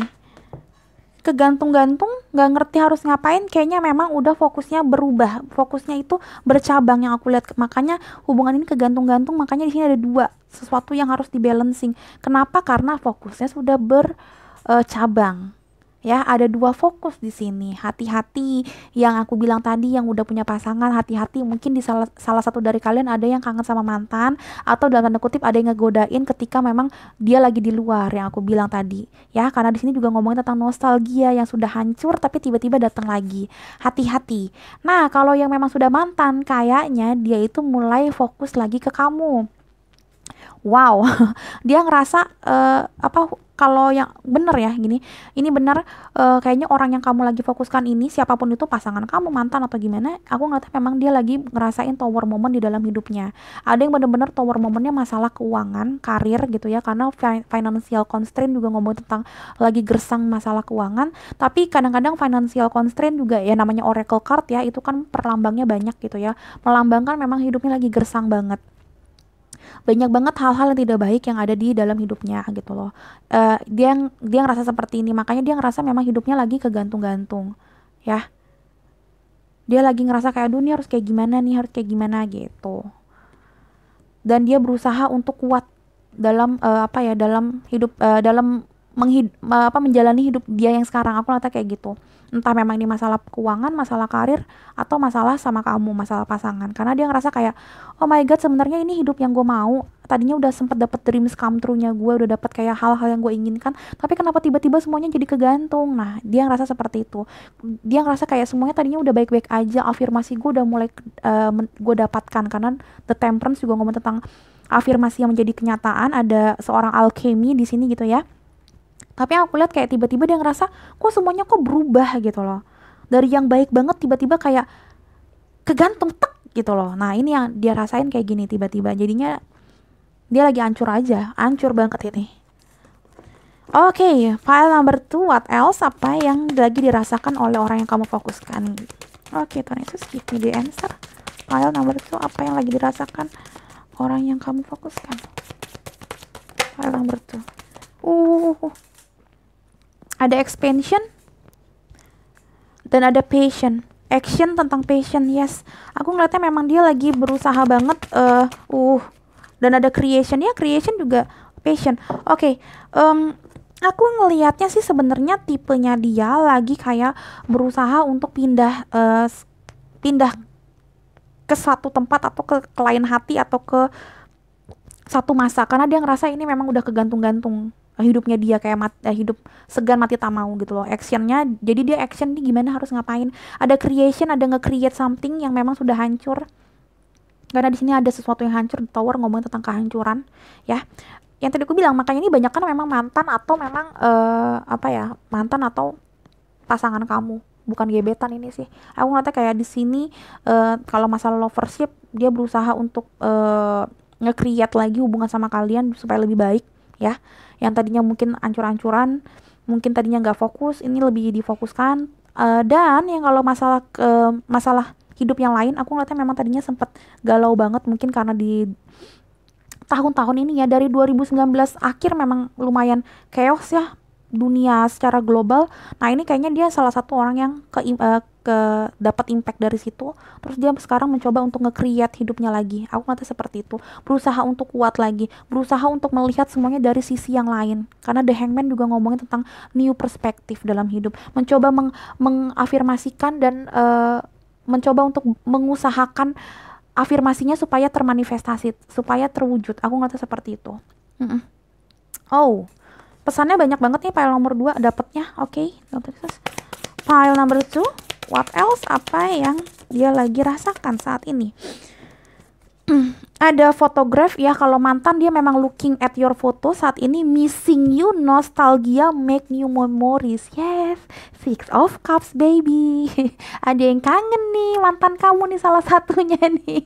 Kegantung-gantung, nggak ngerti harus ngapain, kayaknya memang udah fokusnya berubah, fokusnya itu bercabang yang aku lihat. Makanya hubungan ini kegantung-gantung, makanya di sini ada dua, sesuatu yang harus dibalancing. Kenapa? Karena fokusnya sudah bercabang. Ya, ada dua fokus di sini. Hati-hati yang aku bilang tadi, yang udah punya pasangan, hati-hati mungkin di salah satu dari kalian ada yang kangen sama mantan, atau dalam tanda kutip ada yang ngegodain ketika memang dia lagi di luar, yang aku bilang tadi. Ya, karena di sini juga ngomongin tentang nostalgia yang sudah hancur tapi tiba-tiba datang lagi. Hati-hati. Nah, kalau yang memang sudah mantan, kayaknya dia itu mulai fokus lagi ke kamu. Wow, dia ngerasa kalau yang bener ya gini, ini bener, kayaknya orang yang kamu lagi fokuskan ini, siapapun itu, pasangan kamu, mantan atau gimana, aku ngeliatnya memang dia lagi ngerasain tower moment di dalam hidupnya. Ada yang bener-bener tower momennya masalah keuangan, karir gitu ya, karena financial constraint juga ngomong tentang lagi gersang masalah keuangan. Tapi kadang-kadang financial constraint juga ya, namanya oracle card ya, itu kan perlambangnya banyak gitu ya, melambangkan memang hidupnya lagi gersang banget. Banyak banget hal-hal yang tidak baik yang ada di dalam hidupnya gitu loh. Dia ngerasa seperti ini, makanya dia ngerasa memang hidupnya lagi kegantung-gantung ya. Dia lagi ngerasa kayak aduh nih harus kayak gimana nih, harus kayak gimana gitu. Dan dia berusaha untuk kuat dalam dalam hidup, dalam menjalani hidup dia yang sekarang. Aku rasa kayak gitu. Entah memang ini masalah keuangan, masalah karir, atau masalah sama kamu, masalah pasangan. Karena dia ngerasa kayak, oh my god, sebenarnya ini hidup yang gue mau. Tadinya udah sempet dapet dreams come true-nya gue, udah dapet kayak hal-hal yang gue inginkan, tapi kenapa tiba-tiba semuanya jadi kegantung? Nah, dia ngerasa seperti itu. Dia ngerasa kayak semuanya tadinya udah baik-baik aja, afirmasi gue udah mulai gue dapatkan. Karena The Temperance juga ngomong tentang afirmasi yang menjadi kenyataan. Ada seorang alchemy di sini gitu ya. Tapi aku lihat kayak tiba-tiba dia ngerasa kok semuanya kok berubah gitu loh. Dari yang baik banget tiba-tiba kayak kegantung tek gitu loh. Nah, ini yang dia rasain kayak gini tiba-tiba. Jadinya dia lagi hancur aja, hancur banget ini. Oke, file number 2, what else? Apa yang lagi dirasakan oleh orang yang kamu fokuskan? Oke, Tuhan Yesus, give me the answer. File number 2, apa yang lagi dirasakan orang yang kamu fokuskan? File number 2. Ada expansion dan ada passion. Action tentang passion, yes. Aku ngeliatnya memang dia lagi berusaha banget. Dan ada creation ya, creation juga passion. Oke, aku ngelihatnya sih sebenarnya tipenya dia lagi kayak berusaha untuk pindah ke satu tempat atau ke lain hati atau ke satu masa, karena dia ngerasa ini memang udah kegantung-gantung hidupnya dia, kayak hidup segan mati tak mau gitu loh. Actionnya, jadi dia action nih gimana harus ngapain. Ada creation, ada nge-create something yang memang sudah hancur. Karena di sini ada sesuatu yang hancur, di tower ngomongin tentang kehancuran ya. Yang tadi aku bilang, makanya ini banyak kan memang mantan atau memang mantan atau pasangan kamu, bukan gebetan ini sih. Aku ngeliatnya kayak di sini kalau masalah lovership, dia berusaha untuk nge-create lagi hubungan sama kalian supaya lebih baik ya. Yang tadinya mungkin ancur-ancuran, mungkin tadinya nggak fokus, ini lebih difokuskan. Dan yang kalau masalah hidup yang lain, aku ngeliatnya memang tadinya sempat galau banget, mungkin karena di tahun-tahun ini ya, dari 2019 akhir memang lumayan chaos ya, dunia secara global. Nah ini kayaknya dia salah satu orang yang ke dapat impact dari situ, terus dia sekarang mencoba untuk nge-create hidupnya lagi. Aku ngerti seperti itu, berusaha untuk kuat lagi, berusaha untuk melihat semuanya dari sisi yang lain, karena The Hangman juga ngomongin tentang new perspektif dalam hidup, mencoba mengafirmasikan dan mencoba untuk mengusahakan afirmasinya supaya termanifestasi, supaya terwujud. Aku ngerti seperti itu. Oh, pesannya banyak banget nih. File nomor 2 dapatnya. Oke. File number 2, what else? Apa yang dia lagi rasakan saat ini? Ada photograph ya, kalau mantan dia memang looking at your photo saat ini, missing you, nostalgia, make new memories. Yes, Six of Cups baby. Ada yang kangen nih mantan kamu nih, salah satunya nih.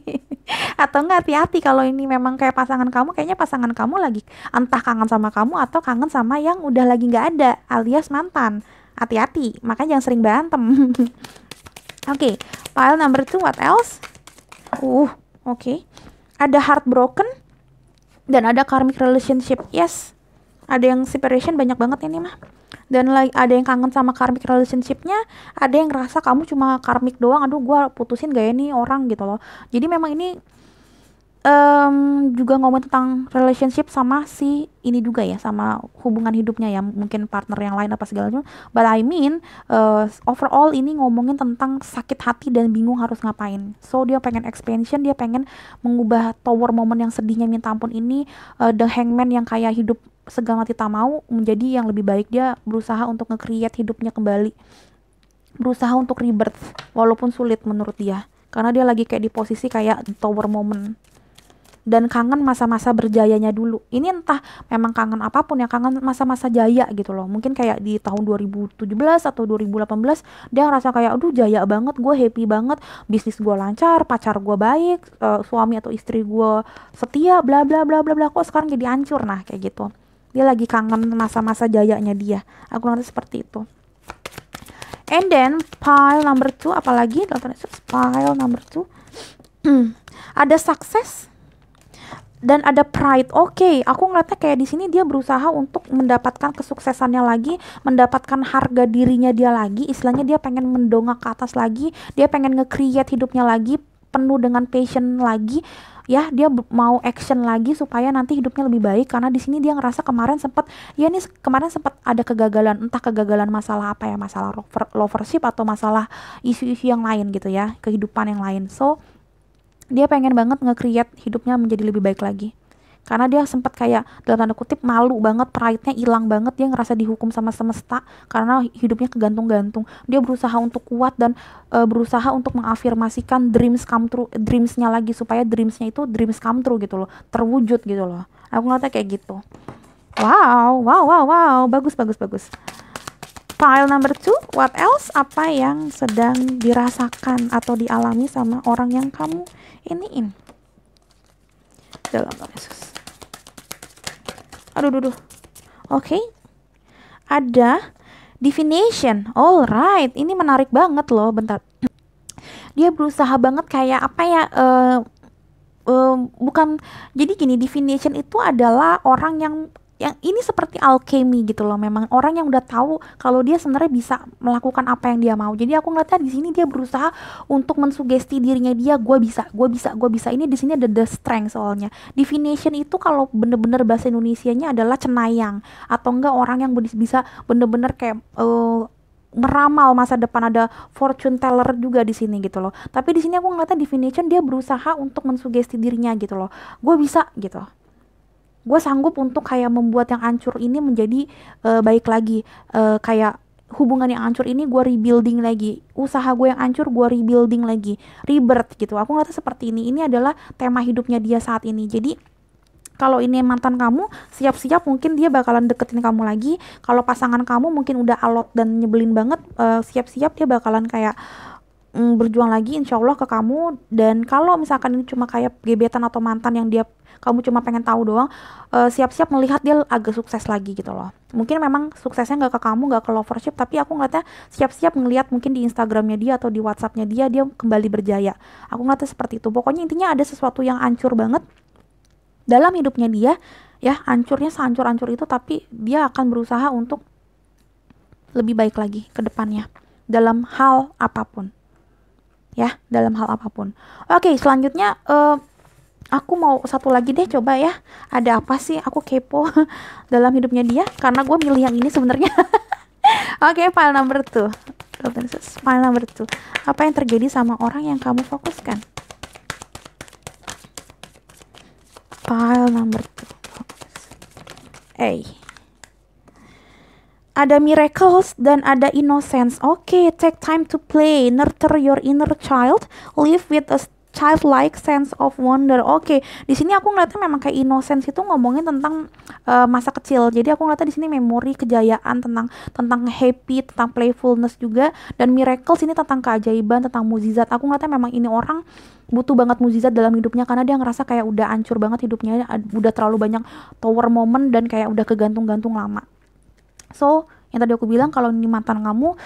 Atau enggak, hati-hati kalau ini memang kayak pasangan kamu, kayaknya pasangan kamu lagi entah kangen sama kamu atau kangen sama yang udah lagi nggak ada, alias mantan. Hati-hati, makanya jangan sering berantem. Oke, file number 2, what else? Oke. Ada heartbroken dan ada karmic relationship. Yes, ada yang separation banyak banget ini mah. Dan ada yang kangen sama karmic relationshipnya, ada yang ngerasa kamu cuma karmic doang, aduh gua putusin gak ya nih orang gitu loh. Jadi memang ini juga ngomong tentang relationship sama si ini juga ya, sama hubungan hidupnya ya, mungkin partner yang lain apa segala macam. But I mean overall ini ngomongin tentang sakit hati dan bingung harus ngapain. So dia pengen expansion, dia pengen mengubah tower moment yang sedihnya minta ampun ini, The Hangman yang kayak hidup segala tak mau menjadi yang lebih baik. Dia berusaha untuk nge-create hidupnya kembali, berusaha untuk rebirth walaupun sulit menurut dia, karena dia lagi kayak di posisi kayak tower moment dan kangen masa-masa berjayanya dulu. Ini entah memang kangen apapun ya, kangen masa-masa jaya gitu loh. Mungkin kayak di tahun 2017 atau 2018 dia ngerasa kayak aduh jaya banget, gue happy banget, bisnis gue lancar, pacar gue baik, suami atau istri gue setia, bla bla bla bla bla. Kok sekarang jadi hancur? Nah kayak gitu, dia lagi kangen masa-masa jayanya dia. Aku ngerti seperti itu. And then pile number 2 apalagi? Pile number 2 ada sukses dan ada pride. Oke, aku ngeliatnya kayak di sini dia berusaha untuk mendapatkan kesuksesannya lagi, mendapatkan harga dirinya dia lagi. Istilahnya dia pengen mendongak ke atas lagi, dia pengen nge-create hidupnya lagi penuh dengan passion lagi. Ya, dia mau action lagi supaya nanti hidupnya lebih baik, karena di sini dia ngerasa kemarin sempat ada kegagalan, entah kegagalan masalah apa ya, masalah lovership atau masalah isu-isu yang lain gitu ya, kehidupan yang lain. So dia pengen banget nge-create hidupnya menjadi lebih baik lagi, karena dia sempat kayak dalam tanda kutip malu banget, pride-nya hilang banget, dia ngerasa dihukum sama semesta karena hidupnya kegantung-gantung. Dia berusaha untuk kuat dan berusaha untuk mengafirmasikan dreams come true, dreamsnya lagi, supaya dreamsnya itu dreams come true gitu loh, terwujud gitu loh. Aku ngeliatnya kayak gitu. Wow, bagus. File number 2, what else? Apa yang sedang dirasakan atau dialami sama orang yang kamu iniin? Dalam Yesus. Aduh. Oke. Ada divination. Alright, ini menarik banget loh. Bentar. Dia berusaha banget kayak apa ya? Bukan. Jadi gini, divination itu adalah orang yang ini seperti alchemy gitu loh. Memang orang yang udah tahu kalau dia sebenarnya bisa melakukan apa yang dia mau. Jadi aku ngeliatnya di sini dia berusaha untuk mensugesti dirinya dia, gue bisa. Ini di sini ada the strength soalnya. Divination itu kalau bener-bener bahasa Indonesianya adalah cenayang, atau enggak orang yang bisa bener-bener kayak meramal masa depan. Ada fortune teller juga di sini gitu loh. Tapi di sini aku ngeliatnya divination dia berusaha untuk mensugesti dirinya gitu loh. Gue bisa gitu. Gue sanggup untuk kayak membuat yang hancur ini menjadi baik lagi. Kayak hubungan yang hancur ini gue rebuilding lagi. Usaha gue yang hancur gue rebuilding lagi. Rebirth gitu. Aku ngeliatnya seperti ini. Ini adalah tema hidupnya dia saat ini. Jadi kalau ini mantan kamu, siap-siap mungkin dia bakalan deketin kamu lagi. Kalau pasangan kamu mungkin udah alot dan nyebelin banget, siap-siap dia bakalan kayak berjuang lagi insya Allah ke kamu. Dan kalau misalkan ini cuma kayak gebetan atau mantan yang kamu cuma pengen tahu doang, siap-siap melihat dia agak sukses lagi gitu loh. Mungkin memang suksesnya nggak ke kamu, nggak ke lovership, tapi aku ngeliatnya siap-siap ngelihat mungkin di Instagramnya dia atau di WhatsAppnya dia kembali berjaya. Aku ngeliatnya seperti itu. Pokoknya intinya ada sesuatu yang hancur banget dalam hidupnya dia ya, hancurnya sehancur-hancur itu, tapi dia akan berusaha untuk lebih baik lagi ke depannya dalam hal apapun. Ya, dalam hal apapun. Oke, selanjutnya aku mau satu lagi deh, coba ya. Ada apa sih? Aku kepo dalam hidupnya dia karena gue milih yang ini sebenarnya. Oke, file number 2. File number 2. Apa yang terjadi sama orang yang kamu fokuskan? File number 2. Ada miracles dan ada innocence. Oke, take time to play, nurture your inner child, live with a childlike sense of wonder. Oke, di sini aku ngeliatnya memang kayak innocence itu ngomongin tentang masa kecil. Jadi aku ngeliatnya di sini memori, kejayaan, tentang happy, tentang playfulness juga, dan miracles ini tentang keajaiban, tentang mukjizat. Aku ngeliatnya memang ini orang butuh banget mukjizat dalam hidupnya karena dia ngerasa kayak udah hancur banget hidupnya, udah terlalu banyak tower moment dan kayak udah kegantung-gantung lama. So, yang tadi aku bilang kalau ini mantan kamu,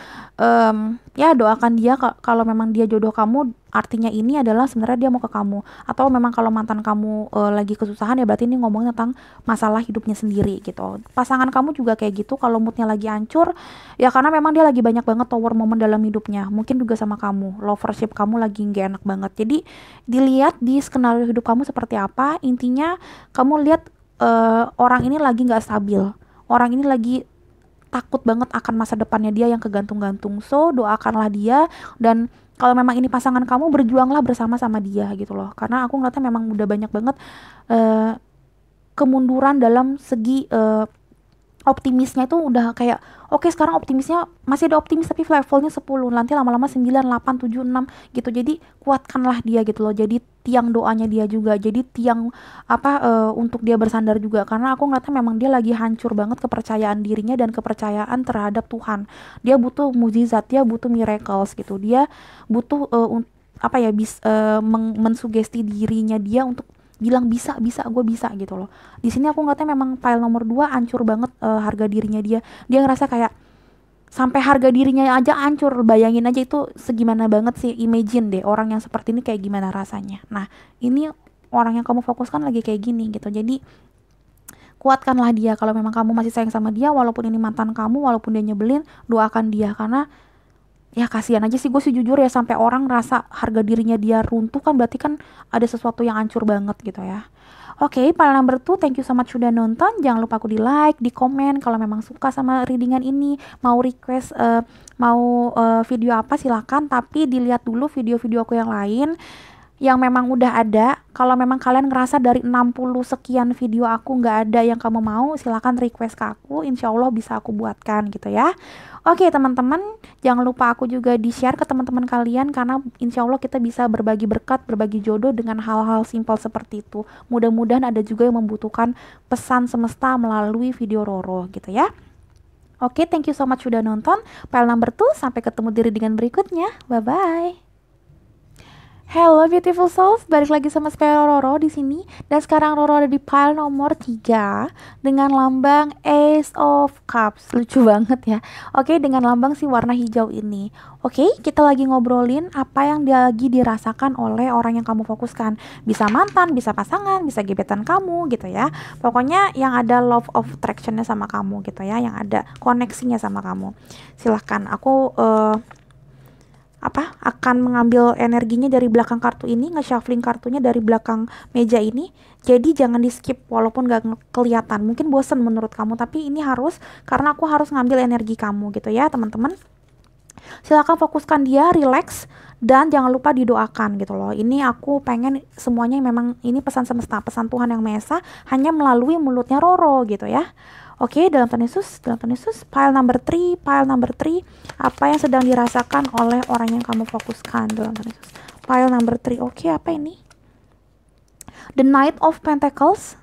ya doakan dia kalau memang dia jodoh kamu, artinya ini adalah sebenarnya dia mau ke kamu. Atau memang kalau mantan kamu lagi kesusahan, ya berarti ini ngomongin tentang masalah hidupnya sendiri gitu. Pasangan kamu juga kayak gitu, kalau moodnya lagi hancur, ya karena memang dia lagi banyak banget tower moment dalam hidupnya. Mungkin juga sama kamu, lovership kamu lagi gak enak banget. Jadi dilihat di skenario hidup kamu seperti apa. Intinya kamu lihat orang ini lagi gak stabil. Orang ini lagi takut banget akan masa depannya dia yang kegantung-gantung. So, doakanlah dia, dan kalau memang ini pasangan kamu, berjuanglah bersama-sama dia gitu loh. Karena aku ngeliatnya memang udah banyak banget kemunduran dalam segi optimisnya itu udah kayak oke, sekarang optimisnya masih ada optimis tapi levelnya 10, nanti lama-lama 9, 8, 7, 6 gitu. Jadi kuatkanlah dia gitu loh. Jadi tiang doanya dia juga. Jadi tiang untuk dia bersandar juga, karena aku ngeliatnya memang dia lagi hancur banget kepercayaan dirinya dan kepercayaan terhadap Tuhan. Dia butuh mukjizat, dia butuh miracles gitu. Dia butuh mensugesti dirinya dia untuk bilang bisa gue bisa gitu loh. Di sini aku ngeliatnya memang file nomor 2 hancur banget harga dirinya dia. Dia ngerasa kayak sampai harga dirinya aja hancur. Bayangin aja itu segimana banget sih. Imagine deh orang yang seperti ini kayak gimana rasanya. Nah, ini orang yang kamu fokuskan lagi kayak gini gitu. Jadi kuatkanlah dia. Kalau memang kamu masih sayang sama dia, walaupun ini mantan kamu, walaupun dia nyebelin, doakan dia. Karena ya kasihan aja sih, gue sih jujur ya, sampai orang ngerasa harga dirinya dia runtuh kan berarti kan ada sesuatu yang hancur banget gitu ya. Oke, file number 2, thank you so much sudah nonton. Jangan lupa aku di like, di komen kalau memang suka sama readingan ini, mau request video apa silakan, tapi dilihat dulu video-video aku yang lain yang memang udah ada. Kalau memang kalian ngerasa dari 60 sekian video aku nggak ada yang kamu mau, silakan request ke aku, insya Allah bisa aku buatkan gitu ya. Oke teman-teman, jangan lupa aku juga di share ke teman-teman kalian, karena insya Allah kita bisa berbagi berkat, berbagi jodoh dengan hal-hal simpel seperti itu. Mudah-mudahan ada juga yang membutuhkan pesan semesta melalui video Roro gitu ya. Oke, thank you so much sudah nonton. File number 2, sampai ketemu di readingan berikutnya. Bye-bye. Hello beautiful souls, balik lagi sama Spero Roro di sini. Dan sekarang Roro ada di pile nomor 3 dengan lambang Ace of Cups. Lucu banget ya. Oke, dengan lambang si warna hijau ini. Oke, kita lagi ngobrolin apa yang dia lagi dirasakan oleh orang yang kamu fokuskan. Bisa mantan, bisa pasangan, bisa gebetan kamu gitu ya. Pokoknya yang ada love of attraction-nya sama kamu gitu ya, yang ada koneksinya sama kamu. Silahkan, aku akan mengambil energinya dari belakang kartu ini, nge-shuffling kartunya dari belakang meja ini. Jadi jangan di skip walaupun gak kelihatan, mungkin bosen menurut kamu, tapi ini harus, karena aku harus ngambil energi kamu gitu ya teman-teman. Silakan fokuskan dia, relax, dan jangan lupa didoakan gitu loh. Ini aku pengen semuanya memang ini pesan semesta, pesan Tuhan Yang Maha Esa hanya melalui mulutnya Roro gitu ya. Oke, dalam Tuhan Yesus, pile number 3, apa yang sedang dirasakan oleh orang yang kamu fokuskan dalam Tuhan Yesus. Pile number 3, oke, apa ini? The Knight of Pentacles.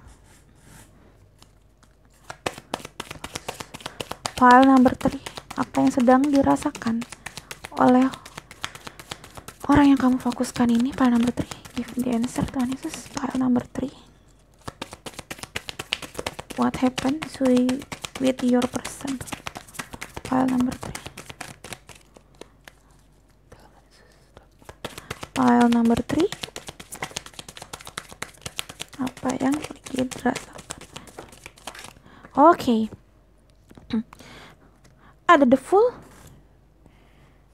Pile number 3, apa yang sedang dirasakan oleh orang yang kamu fokuskan ini. Pile number 3, give the answer Tuhan Yesus. Pile number 3. What happened with your person? File number 3. File number 3. Apa yang dirasakan? Oke. ada the Fool,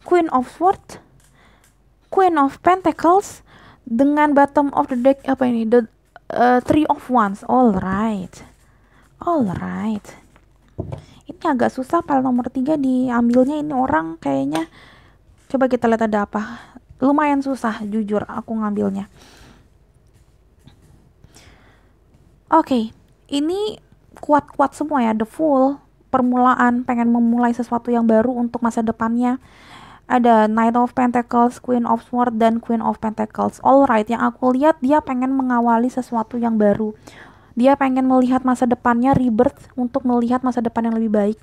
Queen of Swords, Queen of Pentacles, dengan bottom of the deck apa ini, the Three of Wands. Alright. Ini agak susah pile nomor 3 diambilnya ini orang kayaknya. Coba kita lihat ada apa. Lumayan susah jujur aku ngambilnya. Oke, ini kuat-kuat semua ya. The Fool, permulaan, pengen memulai sesuatu yang baru untuk masa depannya. Ada Knight of Pentacles, Queen of Swords, dan Queen of Pentacles. Alright, yang aku lihat dia pengen mengawali sesuatu yang baru. Dia pengen melihat masa depannya, rebirth, untuk melihat masa depan yang lebih baik.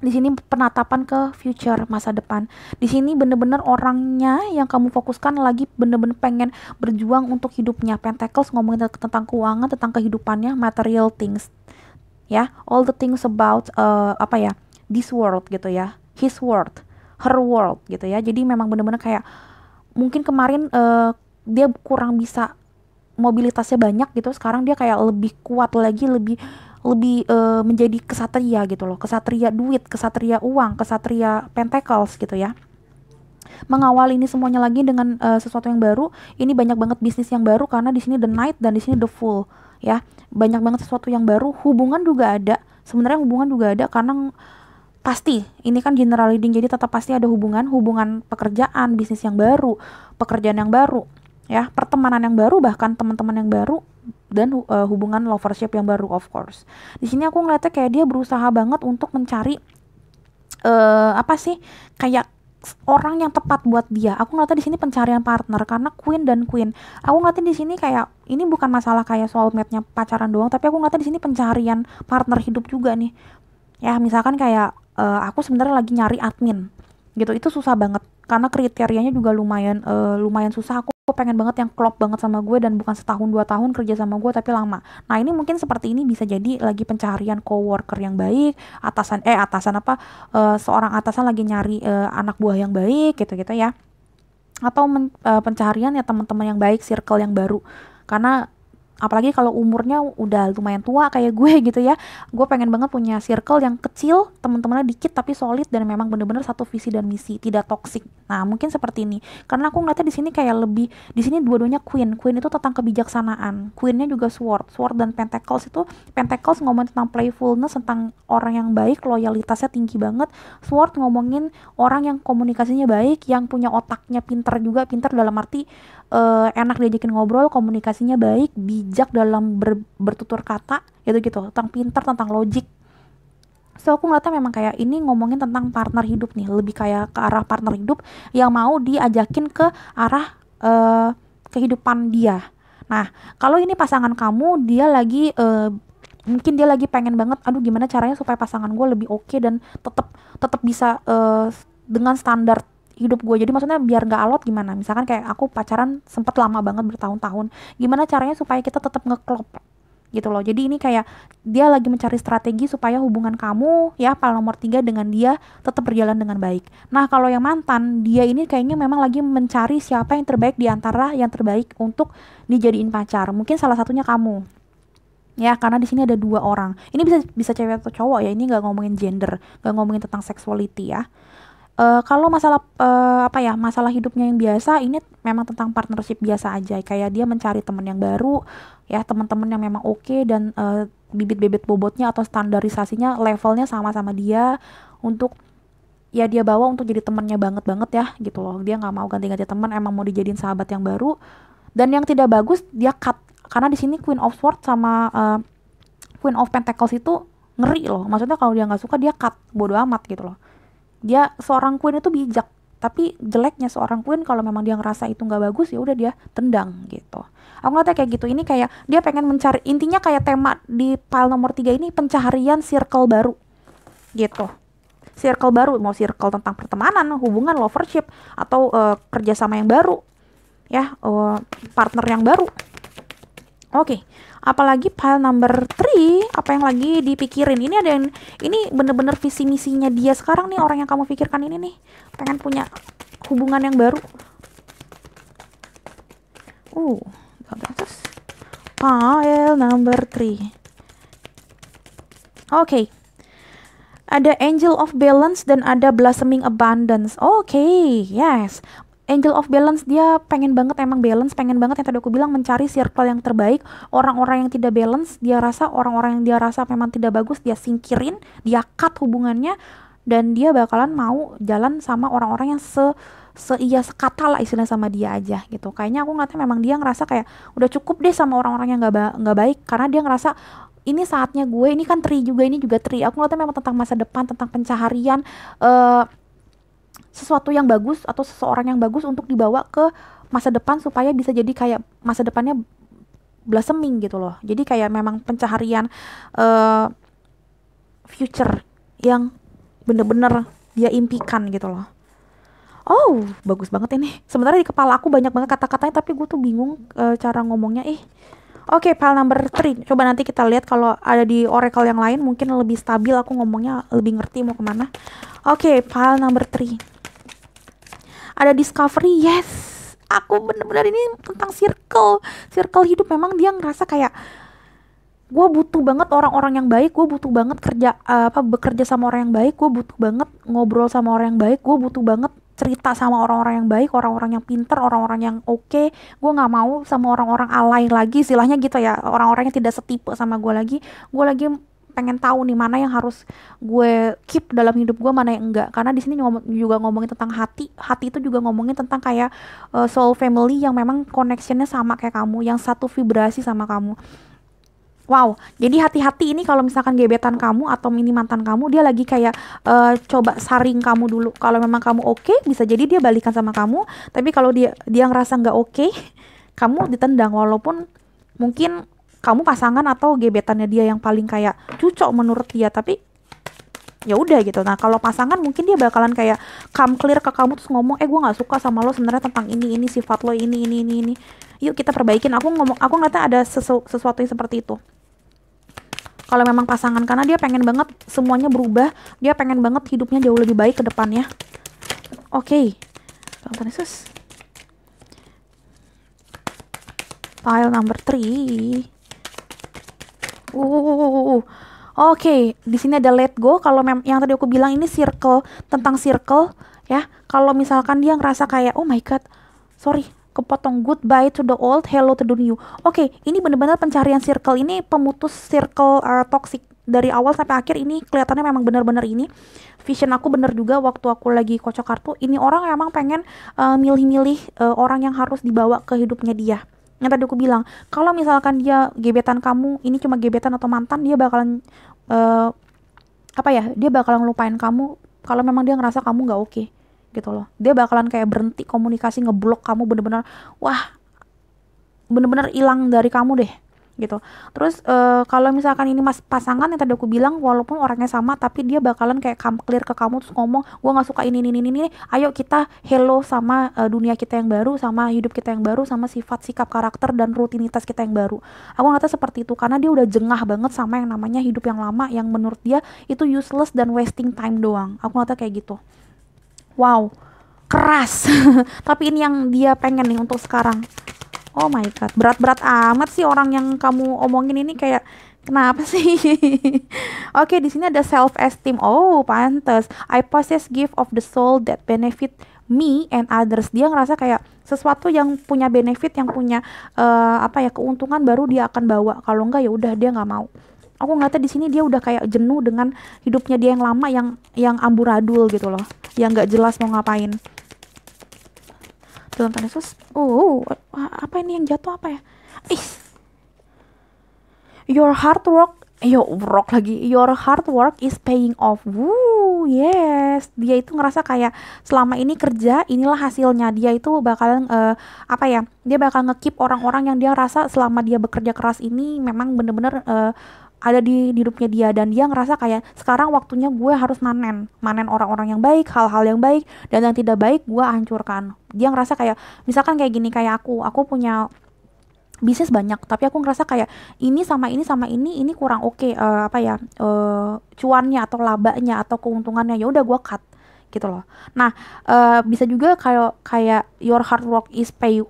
Di sini penatapan ke future, masa depan. Di sini bener-bener orangnya yang kamu fokuskan lagi bener-bener pengen berjuang untuk hidupnya. Pentacles ngomongin tentang keuangan, tentang kehidupannya, material things. Ya, all the things about this world gitu ya. His world, her world gitu ya. Jadi memang bener-bener kayak mungkin kemarin dia kurang bisa, mobilitasnya banyak gitu, sekarang dia kayak lebih kuat lagi, lebih menjadi kesatria gitu loh, kesatria duit, kesatria uang, kesatria pentacles gitu ya. Mengawal ini semuanya lagi dengan sesuatu yang baru. Ini banyak banget bisnis yang baru karena di sini the Knight dan di sini the Fool ya. Banyak banget sesuatu yang baru. Hubungan juga ada. Sebenarnya hubungan juga ada karena pasti ini kan general reading, jadi tetap pasti ada hubungan pekerjaan, bisnis yang baru, pekerjaan yang baru ya, pertemanan yang baru, bahkan teman-teman yang baru, dan hubungan lovership yang baru of course. Di sini aku ngeliatnya kayak dia berusaha banget untuk mencari kayak orang yang tepat buat dia. Aku ngeliatnya di sini pencarian partner karena Queen dan Queen. Aku ngeliatnya di sini kayak ini bukan masalah kayak soulmate-nya pacaran doang, tapi aku ngeliatnya di sini pencarian partner hidup juga nih. Ya, misalkan kayak aku sebenarnya lagi nyari admin gitu, itu susah banget karena kriterianya juga lumayan susah. Aku pengen banget yang klop banget sama gue dan bukan setahun 2 tahun kerja sama gue tapi lama. Nah ini mungkin seperti ini bisa jadi lagi pencarian coworker yang baik, seorang atasan lagi nyari anak buah yang baik gitu ya, atau pencarian ya teman-teman yang baik, circle yang baru. Karena apalagi kalau umurnya udah lumayan tua kayak gue gitu ya, gue pengen banget punya circle yang kecil, teman-temannya dikit tapi solid dan memang bener-bener satu visi dan misi, tidak toksik. Nah mungkin seperti ini karena aku ngeliatnya di sini kayak lebih, di sini dua-duanya Queen itu tentang kebijaksanaan, Queennya juga Sword dan Pentacles itu, Pentacles ngomongin tentang playfulness, tentang orang yang baik, loyalitasnya tinggi banget. Sword ngomongin orang yang komunikasinya baik, yang punya otaknya pinter juga, pinter dalam arti enak diajakin ngobrol, komunikasinya baik, bijak dalam bertutur kata gitu, tentang pintar, tentang logik. So aku ngeliatnya memang kayak ini ngomongin tentang partner hidup nih, lebih kayak ke arah partner hidup yang mau diajakin ke arah kehidupan dia. Nah kalau ini pasangan kamu, dia lagi mungkin dia lagi pengen banget, aduh gimana caranya supaya pasangan gue lebih oke dan tetap bisa dengan standar hidup gue. Jadi maksudnya biar gak alot gimana, misalkan kayak aku pacaran sempet lama banget bertahun-tahun, gimana caranya supaya kita tetap ngeklop gitu loh. Jadi ini kayak dia lagi mencari strategi supaya hubungan kamu ya pile nomor 3 dengan dia tetap berjalan dengan baik. Nah kalau yang mantan, dia ini kayaknya memang lagi mencari siapa yang terbaik di antara yang terbaik untuk dijadiin pacar. Mungkin salah satunya kamu ya, karena di sini ada 2 orang. Ini bisa cewek atau cowok ya, ini nggak ngomongin gender, nggak ngomongin tentang sexuality ya. Kalau masalah masalah hidupnya yang biasa, ini memang tentang partnership biasa aja, kayak dia mencari teman yang baru ya, teman-teman yang memang oke dan bibit-bibit bobotnya atau standarisasinya levelnya sama-sama dia, untuk ya dia bawa untuk jadi temannya banget ya gitu loh. Dia nggak mau ganti-ganti teman, emang mau dijadiin sahabat yang baru. Dan yang tidak bagus dia cut, karena di sini Queen of Swords sama Queen of Pentacles itu ngeri loh. Maksudnya kalau dia nggak suka dia cut, bodo amat gitu loh. Dia seorang Queen itu bijak, tapi jeleknya seorang Queen kalau memang dia ngerasa itu nggak bagus ya udah dia tendang gitu. Aku ngeliatnya kayak gitu. Ini kayak dia pengen mencari, intinya kayak tema di pile nomor 3 ini pencaharian circle baru gitu. Circle baru, mau circle tentang pertemanan, hubungan, lovership, atau kerjasama yang baru ya, partner yang baru. Oke, apalagi pile number 3, apa yang lagi dipikirin? Ini ada yang, ini bener-bener visi misinya dia sekarang nih, orang yang kamu pikirkan ini nih, pengen punya hubungan yang baru. Terus pile number 3. Oke. Ada Angel of Balance dan ada Blossoming Abundance. Oke, yes. Angel of Balance dia pengen banget emang balance, pengen banget yang tadi aku bilang mencari circle yang terbaik. Orang-orang yang tidak balance, dia rasa orang-orang yang dia rasa memang tidak bagus, dia singkirin, dia cut hubungannya, dan dia bakalan mau jalan sama orang-orang yang seia sekata lah istilahnya sama dia aja gitu. Kayaknya aku ngeliatnya memang dia ngerasa kayak udah cukup deh sama orang-orang yang nggak baik, karena dia ngerasa ini saatnya gue, ini kan tri juga, ini juga tri. Aku ngeliatnya memang tentang masa depan, tentang pencaharian, eh sesuatu yang bagus atau seseorang yang bagus untuk dibawa ke masa depan supaya bisa jadi kayak masa depannya blossoming gitu loh. Jadi kayak memang pencaharian uh, future yang bener-bener dia impikan gitu loh. Oh, bagus banget ini. Sebenarnya di kepala aku banyak banget kata-katanya tapi gue tuh bingung cara ngomongnya. Oke, file number 3. Coba nanti kita lihat kalau ada di Oracle yang lain mungkin lebih stabil, aku ngomongnya lebih ngerti mau kemana. Oke, file number 3. Ada discovery, yes. Aku bener-bener ini tentang circle hidup. Memang dia ngerasa kayak gue butuh banget orang-orang yang baik, gue butuh banget bekerja sama orang yang baik, gue butuh banget ngobrol sama orang yang baik, gue butuh banget cerita sama orang-orang yang baik, orang-orang yang pinter, orang-orang yang oke. Gue nggak mau sama orang-orang alay lagi, istilahnya gitu ya, orang-orang yang tidak setipe sama gue lagi. Gue lagi pengen tahu nih mana yang harus gue keep dalam hidup gue, mana yang enggak. Karena di sini juga ngomongin tentang hati itu juga ngomongin tentang kayak soul family yang memang connectionnya sama kayak kamu, yang satu vibrasi sama kamu. Wow, jadi hati-hati ini kalau misalkan gebetan kamu atau mini mantan kamu, dia lagi kayak coba saring kamu dulu. Kalau memang kamu oke, bisa jadi dia balikan sama kamu. Tapi kalau dia ngerasa nggak oke, kamu ditendang. Walaupun mungkin kamu pasangan atau gebetannya dia yang paling kayak cocok menurut dia, tapi ya udah gitu. Nah kalau pasangan mungkin dia bakalan kayak come clear ke kamu terus ngomong, gue nggak suka sama lo sebenarnya tentang ini sifat lo ini. Yuk kita perbaikin. Aku ngeliatnya ada sesuatu yang seperti itu. Kalau memang pasangan, karena dia pengen banget semuanya berubah, dia pengen banget hidupnya jauh lebih baik ke depannya. Oke. Tuhan Yesus. File number 3. Oke, di sini ada let go. Kalau yang tadi aku bilang ini circle, tentang circle ya. Kalau misalkan dia ngerasa kayak oh my god, sorry, kepotong, goodbye to the old, hello to the new. Oke, ini bener-bener pencarian circle, ini pemutus circle toxic dari awal sampai akhir. Ini kelihatannya memang bener-bener ini vision aku bener juga waktu aku lagi kocok kartu. Ini orang emang pengen milih-milih orang yang harus dibawa ke hidupnya dia. Yang tadi aku bilang, kalau misalkan dia gebetan kamu, ini cuma gebetan atau mantan, dia bakalan dia bakalan ngelupain kamu kalau memang dia ngerasa kamu nggak oke gitu loh. Dia bakalan kayak berhenti komunikasi, ngeblok kamu, bener-bener bener-bener hilang dari kamu deh gitu. Terus kalau misalkan ini pasangan yang tadi aku bilang, walaupun orangnya sama tapi dia bakalan kayak come clear ke kamu terus ngomong, gue nggak suka ini, ayo kita hello sama dunia kita yang baru, sama hidup kita yang baru, sama sifat, sikap, karakter dan rutinitas kita yang baru. Aku ngeliatnya seperti itu karena dia udah jengah banget sama yang namanya hidup yang lama yang menurut dia itu useless dan wasting time doang. Aku ngeliatnya kayak gitu. Wow, keras. Tapi ini yang dia pengen nih untuk sekarang. Oh my god, berat-berat amat sih orang yang kamu omongin ini, kayak kenapa sih? Oke, di sini ada self esteem. Oh, pantes. I possess gift of the soul that benefit me and others. Dia ngerasa kayak sesuatu yang punya benefit, yang punya keuntungan baru dia akan bawa. Kalau enggak ya udah dia nggak mau. Aku ngeliatnya di sini dia udah kayak jenuh dengan hidupnya dia yang lama, yang amburadul gitu loh, yang nggak jelas mau ngapain. Tuhan Yesus. Apa ini yang jatuh apa ya? Your hard work is paying off. Yes. Dia itu ngerasa kayak selama ini kerja, inilah hasilnya. Dia itu bakalan dia bakal nge-keep orang-orang yang dia rasa selama dia bekerja keras ini memang bener-bener ada di hidupnya dia, dan dia ngerasa kayak sekarang waktunya gue harus manen orang-orang yang baik, hal-hal yang baik, dan yang tidak baik gue hancurkan. Dia ngerasa kayak misalkan kayak gini, kayak aku punya bisnis banyak, tapi aku ngerasa kayak ini sama ini kurang oke, cuannya atau labanya atau keuntungannya, ya udah gue cut gitu loh. Nah, bisa juga kayak kayak your hard work is paying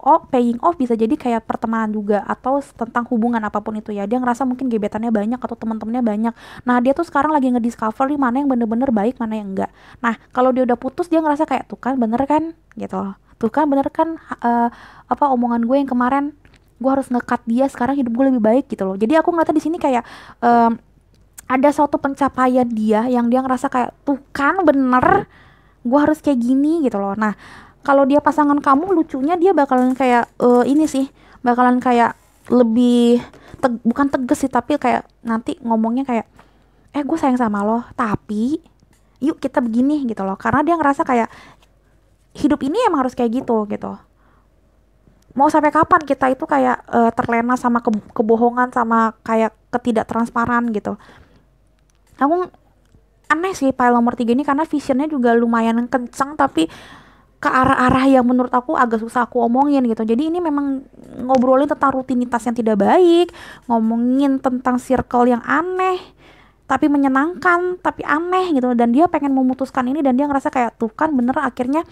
off bisa jadi kayak pertemanan juga atau tentang hubungan apapun itu ya. Dia ngerasa mungkin gebetannya banyak atau teman-temannya banyak. Nah, dia tuh sekarang lagi ngediscover nih mana yang bener-bener baik, mana yang enggak. Nah, kalau dia udah putus dia ngerasa kayak tuh kan bener kan gitu loh. Tuh kan bener kan apa omongan gue yang kemarin gue harus ngekat dia, sekarang hidup gue lebih baik gitu loh. Jadi aku ngeliatnya di sini kayak ada suatu pencapaian dia yang dia ngerasa kayak tuh kan bener gue harus kayak gini gitu loh. Nah, kalau dia pasangan kamu lucunya dia bakalan kayak ini sih, bakalan kayak lebih bukan tegas sih tapi kayak nanti ngomongnya kayak gue sayang sama lo tapi yuk kita begini gitu loh, karena dia ngerasa kayak hidup ini emang harus kayak gitu. Mau sampai kapan kita itu kayak terlena sama kebohongan sama kayak ketidaktransparan gitu. Aku aneh sih file nomor 3 ini karena visionnya juga lumayan kenceng tapi ke arah-arah yang menurut aku agak susah aku omongin gitu. Jadi ini memang ngobrolin tentang rutinitas yang tidak baik, ngomongin tentang circle yang aneh tapi menyenangkan tapi aneh gitu, dan dia pengen memutuskan ini dan dia ngerasa kayak tuh kan bener akhirnya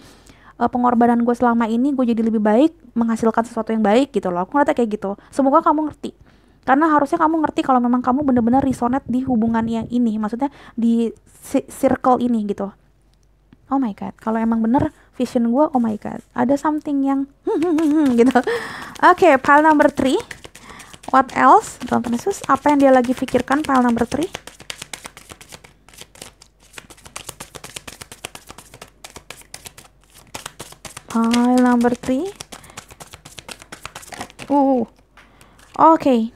pengorbanan gue selama ini gue jadi lebih baik menghasilkan sesuatu yang baik gitu loh. Aku ngerasa kayak gitu, semoga kamu ngerti karena harusnya kamu ngerti kalau memang kamu bener-bener resonate di hubungan yang ini, maksudnya di circle ini gitu. Oh my god, kalau emang bener vision gue, oh my god, ada something yang gitu. Oke, pile number 3. What else? Tuhan Yesus, apa yang dia lagi pikirkan pile number 3? Pile number 3. Oke.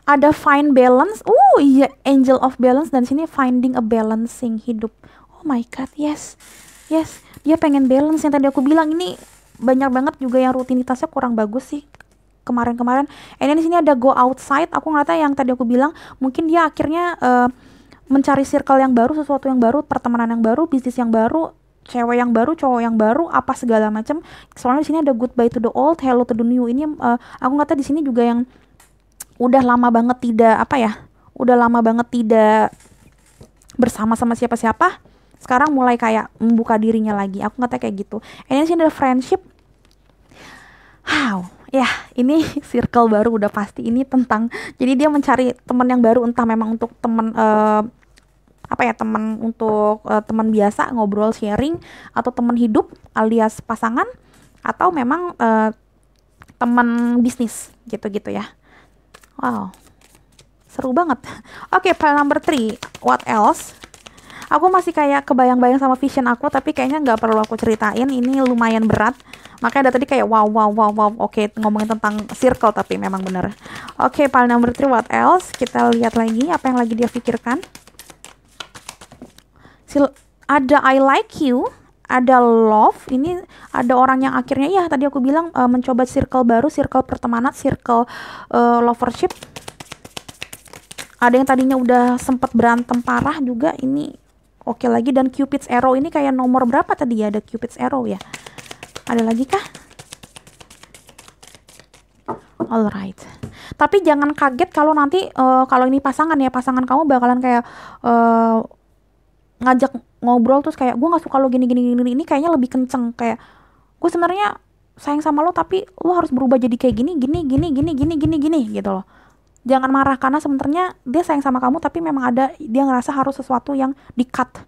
Ada find balance. Iya, angel of balance, dan sini finding a balancing hidup. Oh my god, yes. Yes, dia pengen balance yang tadi aku bilang. Ini banyak banget juga yang rutinitasnya kurang bagus sih kemarin-kemarin. And di sini ada go outside. Aku ngeliatnya yang tadi aku bilang, mungkin dia akhirnya mencari circle yang baru, sesuatu yang baru, pertemanan yang baru, bisnis yang baru, cewek yang baru, cowok yang baru, apa segala macam. Soalnya di sini ada goodbye to the old, hello to the new. Ini aku ngeliatnya di sini juga yang udah lama banget tidak bersama sama siapa-siapa, sekarang mulai kayak membuka dirinya lagi. Aku ngeliatnya kayak gitu. And di sini ada friendship. Ya, ini circle baru udah pasti. Ini tentang, jadi dia mencari teman yang baru, entah memang untuk teman teman untuk teman biasa ngobrol sharing, atau teman hidup alias pasangan, atau memang teman bisnis gitu-gitu ya. Wow, seru banget. Oke, file number 3. What else? Aku masih kayak kebayang-bayang sama vision aku, tapi kayaknya nggak perlu aku ceritain. Ini lumayan berat. Makanya ada tadi kayak wow. Oke, ngomongin tentang circle tapi memang bener. Oke, file number 3. What else? Kita lihat lagi apa yang lagi dia pikirkan. Ada I like you, ada love. Ini ada orang yang akhirnya ya tadi aku bilang mencoba circle baru, circle pertemanan, circle lovership. Ada yang tadinya udah sempet berantem parah juga, ini oke lagi. Dan Cupid's arrow ini kayak nomor berapa tadi ya? Ada Cupid's arrow ya. Ada lagi kah? Alright. Tapi jangan kaget kalau nanti kalau ini pasangan ya, pasangan kamu bakalan kayak ngajak ngobrol terus kayak gue nggak suka lo gini. Ini kayaknya lebih kenceng, kayak gue sebenarnya sayang sama lo tapi lo harus berubah jadi kayak gini gitu loh. Jangan marah karena sebenarnya dia sayang sama kamu tapi memang ada dia ngerasa harus sesuatu yang di-cut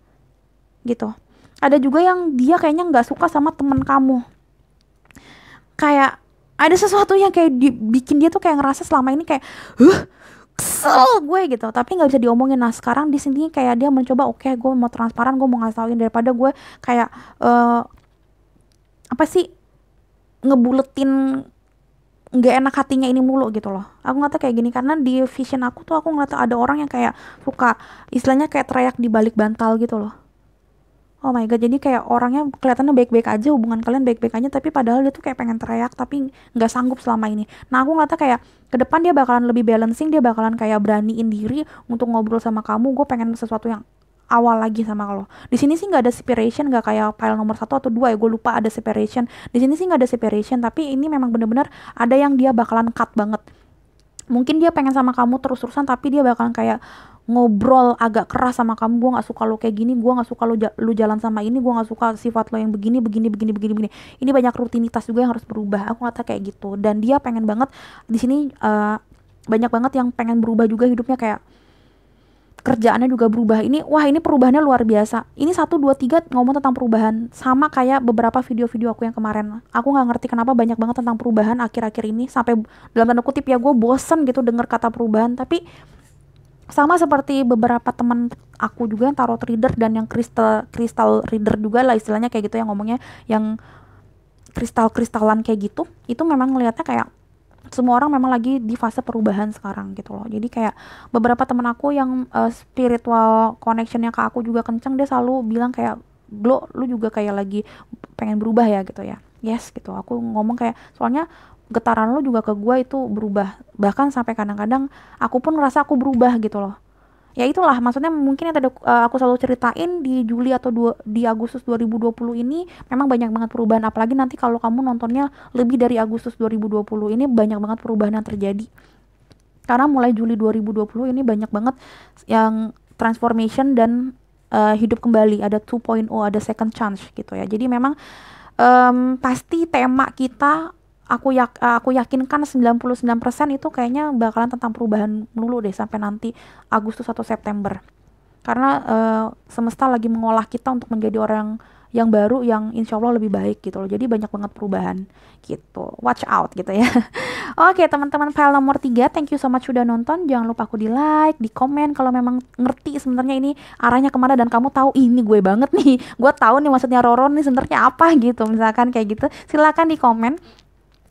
gitu. Ada juga yang dia kayaknya nggak suka sama temen kamu, kayak ada sesuatu yang kayak bikin dia tuh kayak ngerasa selama ini kayak kesel gue gitu, tapi nggak bisa diomongin. Nah sekarang di sini kayak dia mencoba, oke, gue mau transparan, gue mau ngasih tauin daripada gue kayak apa sih ngebuletin nggak enak hatinya ini mulu gitu loh. Aku ngeliatnya kayak gini karena di vision aku tuh aku ngeliat ada orang yang kayak suka istilahnya kayak teriak di balik bantal gitu loh. Oh my god, jadi kayak orangnya kelihatannya baik-baik aja, hubungan kalian baik-baik aja, tapi padahal dia tuh kayak pengen teriak tapi nggak sanggup selama ini. Nah aku ngeliatnya kayak ke depan dia bakalan lebih balancing, dia bakalan kayak beraniin diri untuk ngobrol sama kamu. Gue pengen sesuatu yang awal lagi sama lo. Di sini sih nggak ada separation, nggak kayak file nomor 1 atau 2 ya, gue lupa ada separation. Di sini sih nggak ada separation, tapi ini memang bener-bener ada yang dia bakalan cut banget. Mungkin dia pengen sama kamu terus-terusan tapi dia bakalan kayak ngobrol agak keras sama kamu, gue nggak suka lo kayak gini, gue nggak suka lu jalan sama ini, gue nggak suka sifat lo yang begini begini begini begini begini. Ini banyak rutinitas juga yang harus berubah, aku ngata kayak gitu. Dan dia pengen banget di sini, banyak banget yang pengen berubah juga hidupnya, kayak kerjaannya juga berubah. Ini wah, ini perubahannya luar biasa. Ini satu dua tiga ngomong tentang perubahan, sama kayak beberapa video-video aku yang kemarin. Aku nggak ngerti kenapa banyak banget tentang perubahan akhir-akhir ini, sampai dalam tanda kutip ya gue bosen gitu denger kata perubahan. Tapi sama seperti beberapa teman aku juga yang tarot reader dan yang kristal reader juga lah istilahnya, kayak gitu yang ngomongnya, yang kristalan kayak gitu, itu memang ngelihatnya kayak semua orang memang lagi di fase perubahan sekarang gitu loh. Jadi kayak beberapa teman aku yang spiritual connectionnya ke aku juga kenceng, dia selalu bilang kayak, lu juga kayak lagi pengen berubah ya gitu ya. Yes gitu, aku ngomong kayak, soalnya getaran lu juga ke gue itu berubah, bahkan sampai kadang-kadang aku pun ngerasa aku berubah gitu loh. Ya itulah maksudnya, mungkin yang tadi aku selalu ceritain di Juli atau di Agustus 2020 ini memang banyak banget perubahan, apalagi nanti kalau kamu nontonnya lebih dari Agustus 2020 ini banyak banget perubahan yang terjadi. Karena mulai Juli 2020 ini banyak banget yang transformation dan hidup kembali, ada 2.0, ada second chance gitu ya. Jadi memang pasti tema kita, aku yakinkan 99% itu kayaknya bakalan tentang perubahan melulu deh sampai nanti Agustus atau September. Karena semesta lagi mengolah kita untuk menjadi orang yang baru, yang insya Allah lebih baik gitu loh. Jadi banyak banget perubahan gitu. Watch out gitu ya. Oke teman-teman, file nomor 3, thank you so much sudah nonton. Jangan lupa aku di like, di komen kalau memang ngerti sebenarnya ini arahnya kemana, dan kamu tahu ini gue banget nih. Gue tahu nih maksudnya Roro nih sebenarnya apa gitu. Misalkan kayak gitu, silakan di komen.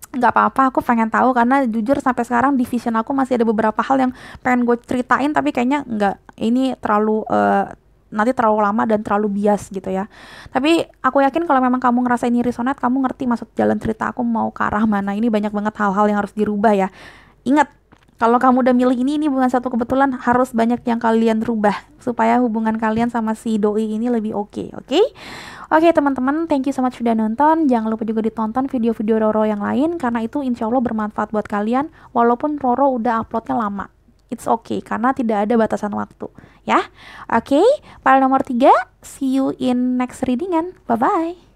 Nggak apa-apa, aku pengen tahu, karena jujur sampai sekarang di vision aku masih ada beberapa hal yang pengen gue ceritain, tapi kayaknya nggak, ini terlalu nanti terlalu lama dan terlalu bias gitu ya. Tapi aku yakin kalau memang kamu ngerasa ini resonate, kamu ngerti maksud jalan cerita aku mau ke arah mana. Ini banyak banget hal-hal yang harus dirubah ya. Ingat, kalau kamu udah milih ini bukan satu kebetulan, harus banyak yang kalian rubah supaya hubungan kalian sama si doi ini lebih oke. Oke teman-teman, thank you so much sudah nonton. Jangan lupa juga ditonton video-video Roro yang lain, karena itu insya Allah bermanfaat buat kalian, walaupun Roro udah uploadnya lama. It's okay, karena tidak ada batasan waktu ya. Oke, file nomor 3, see you in next readingan. Bye-bye.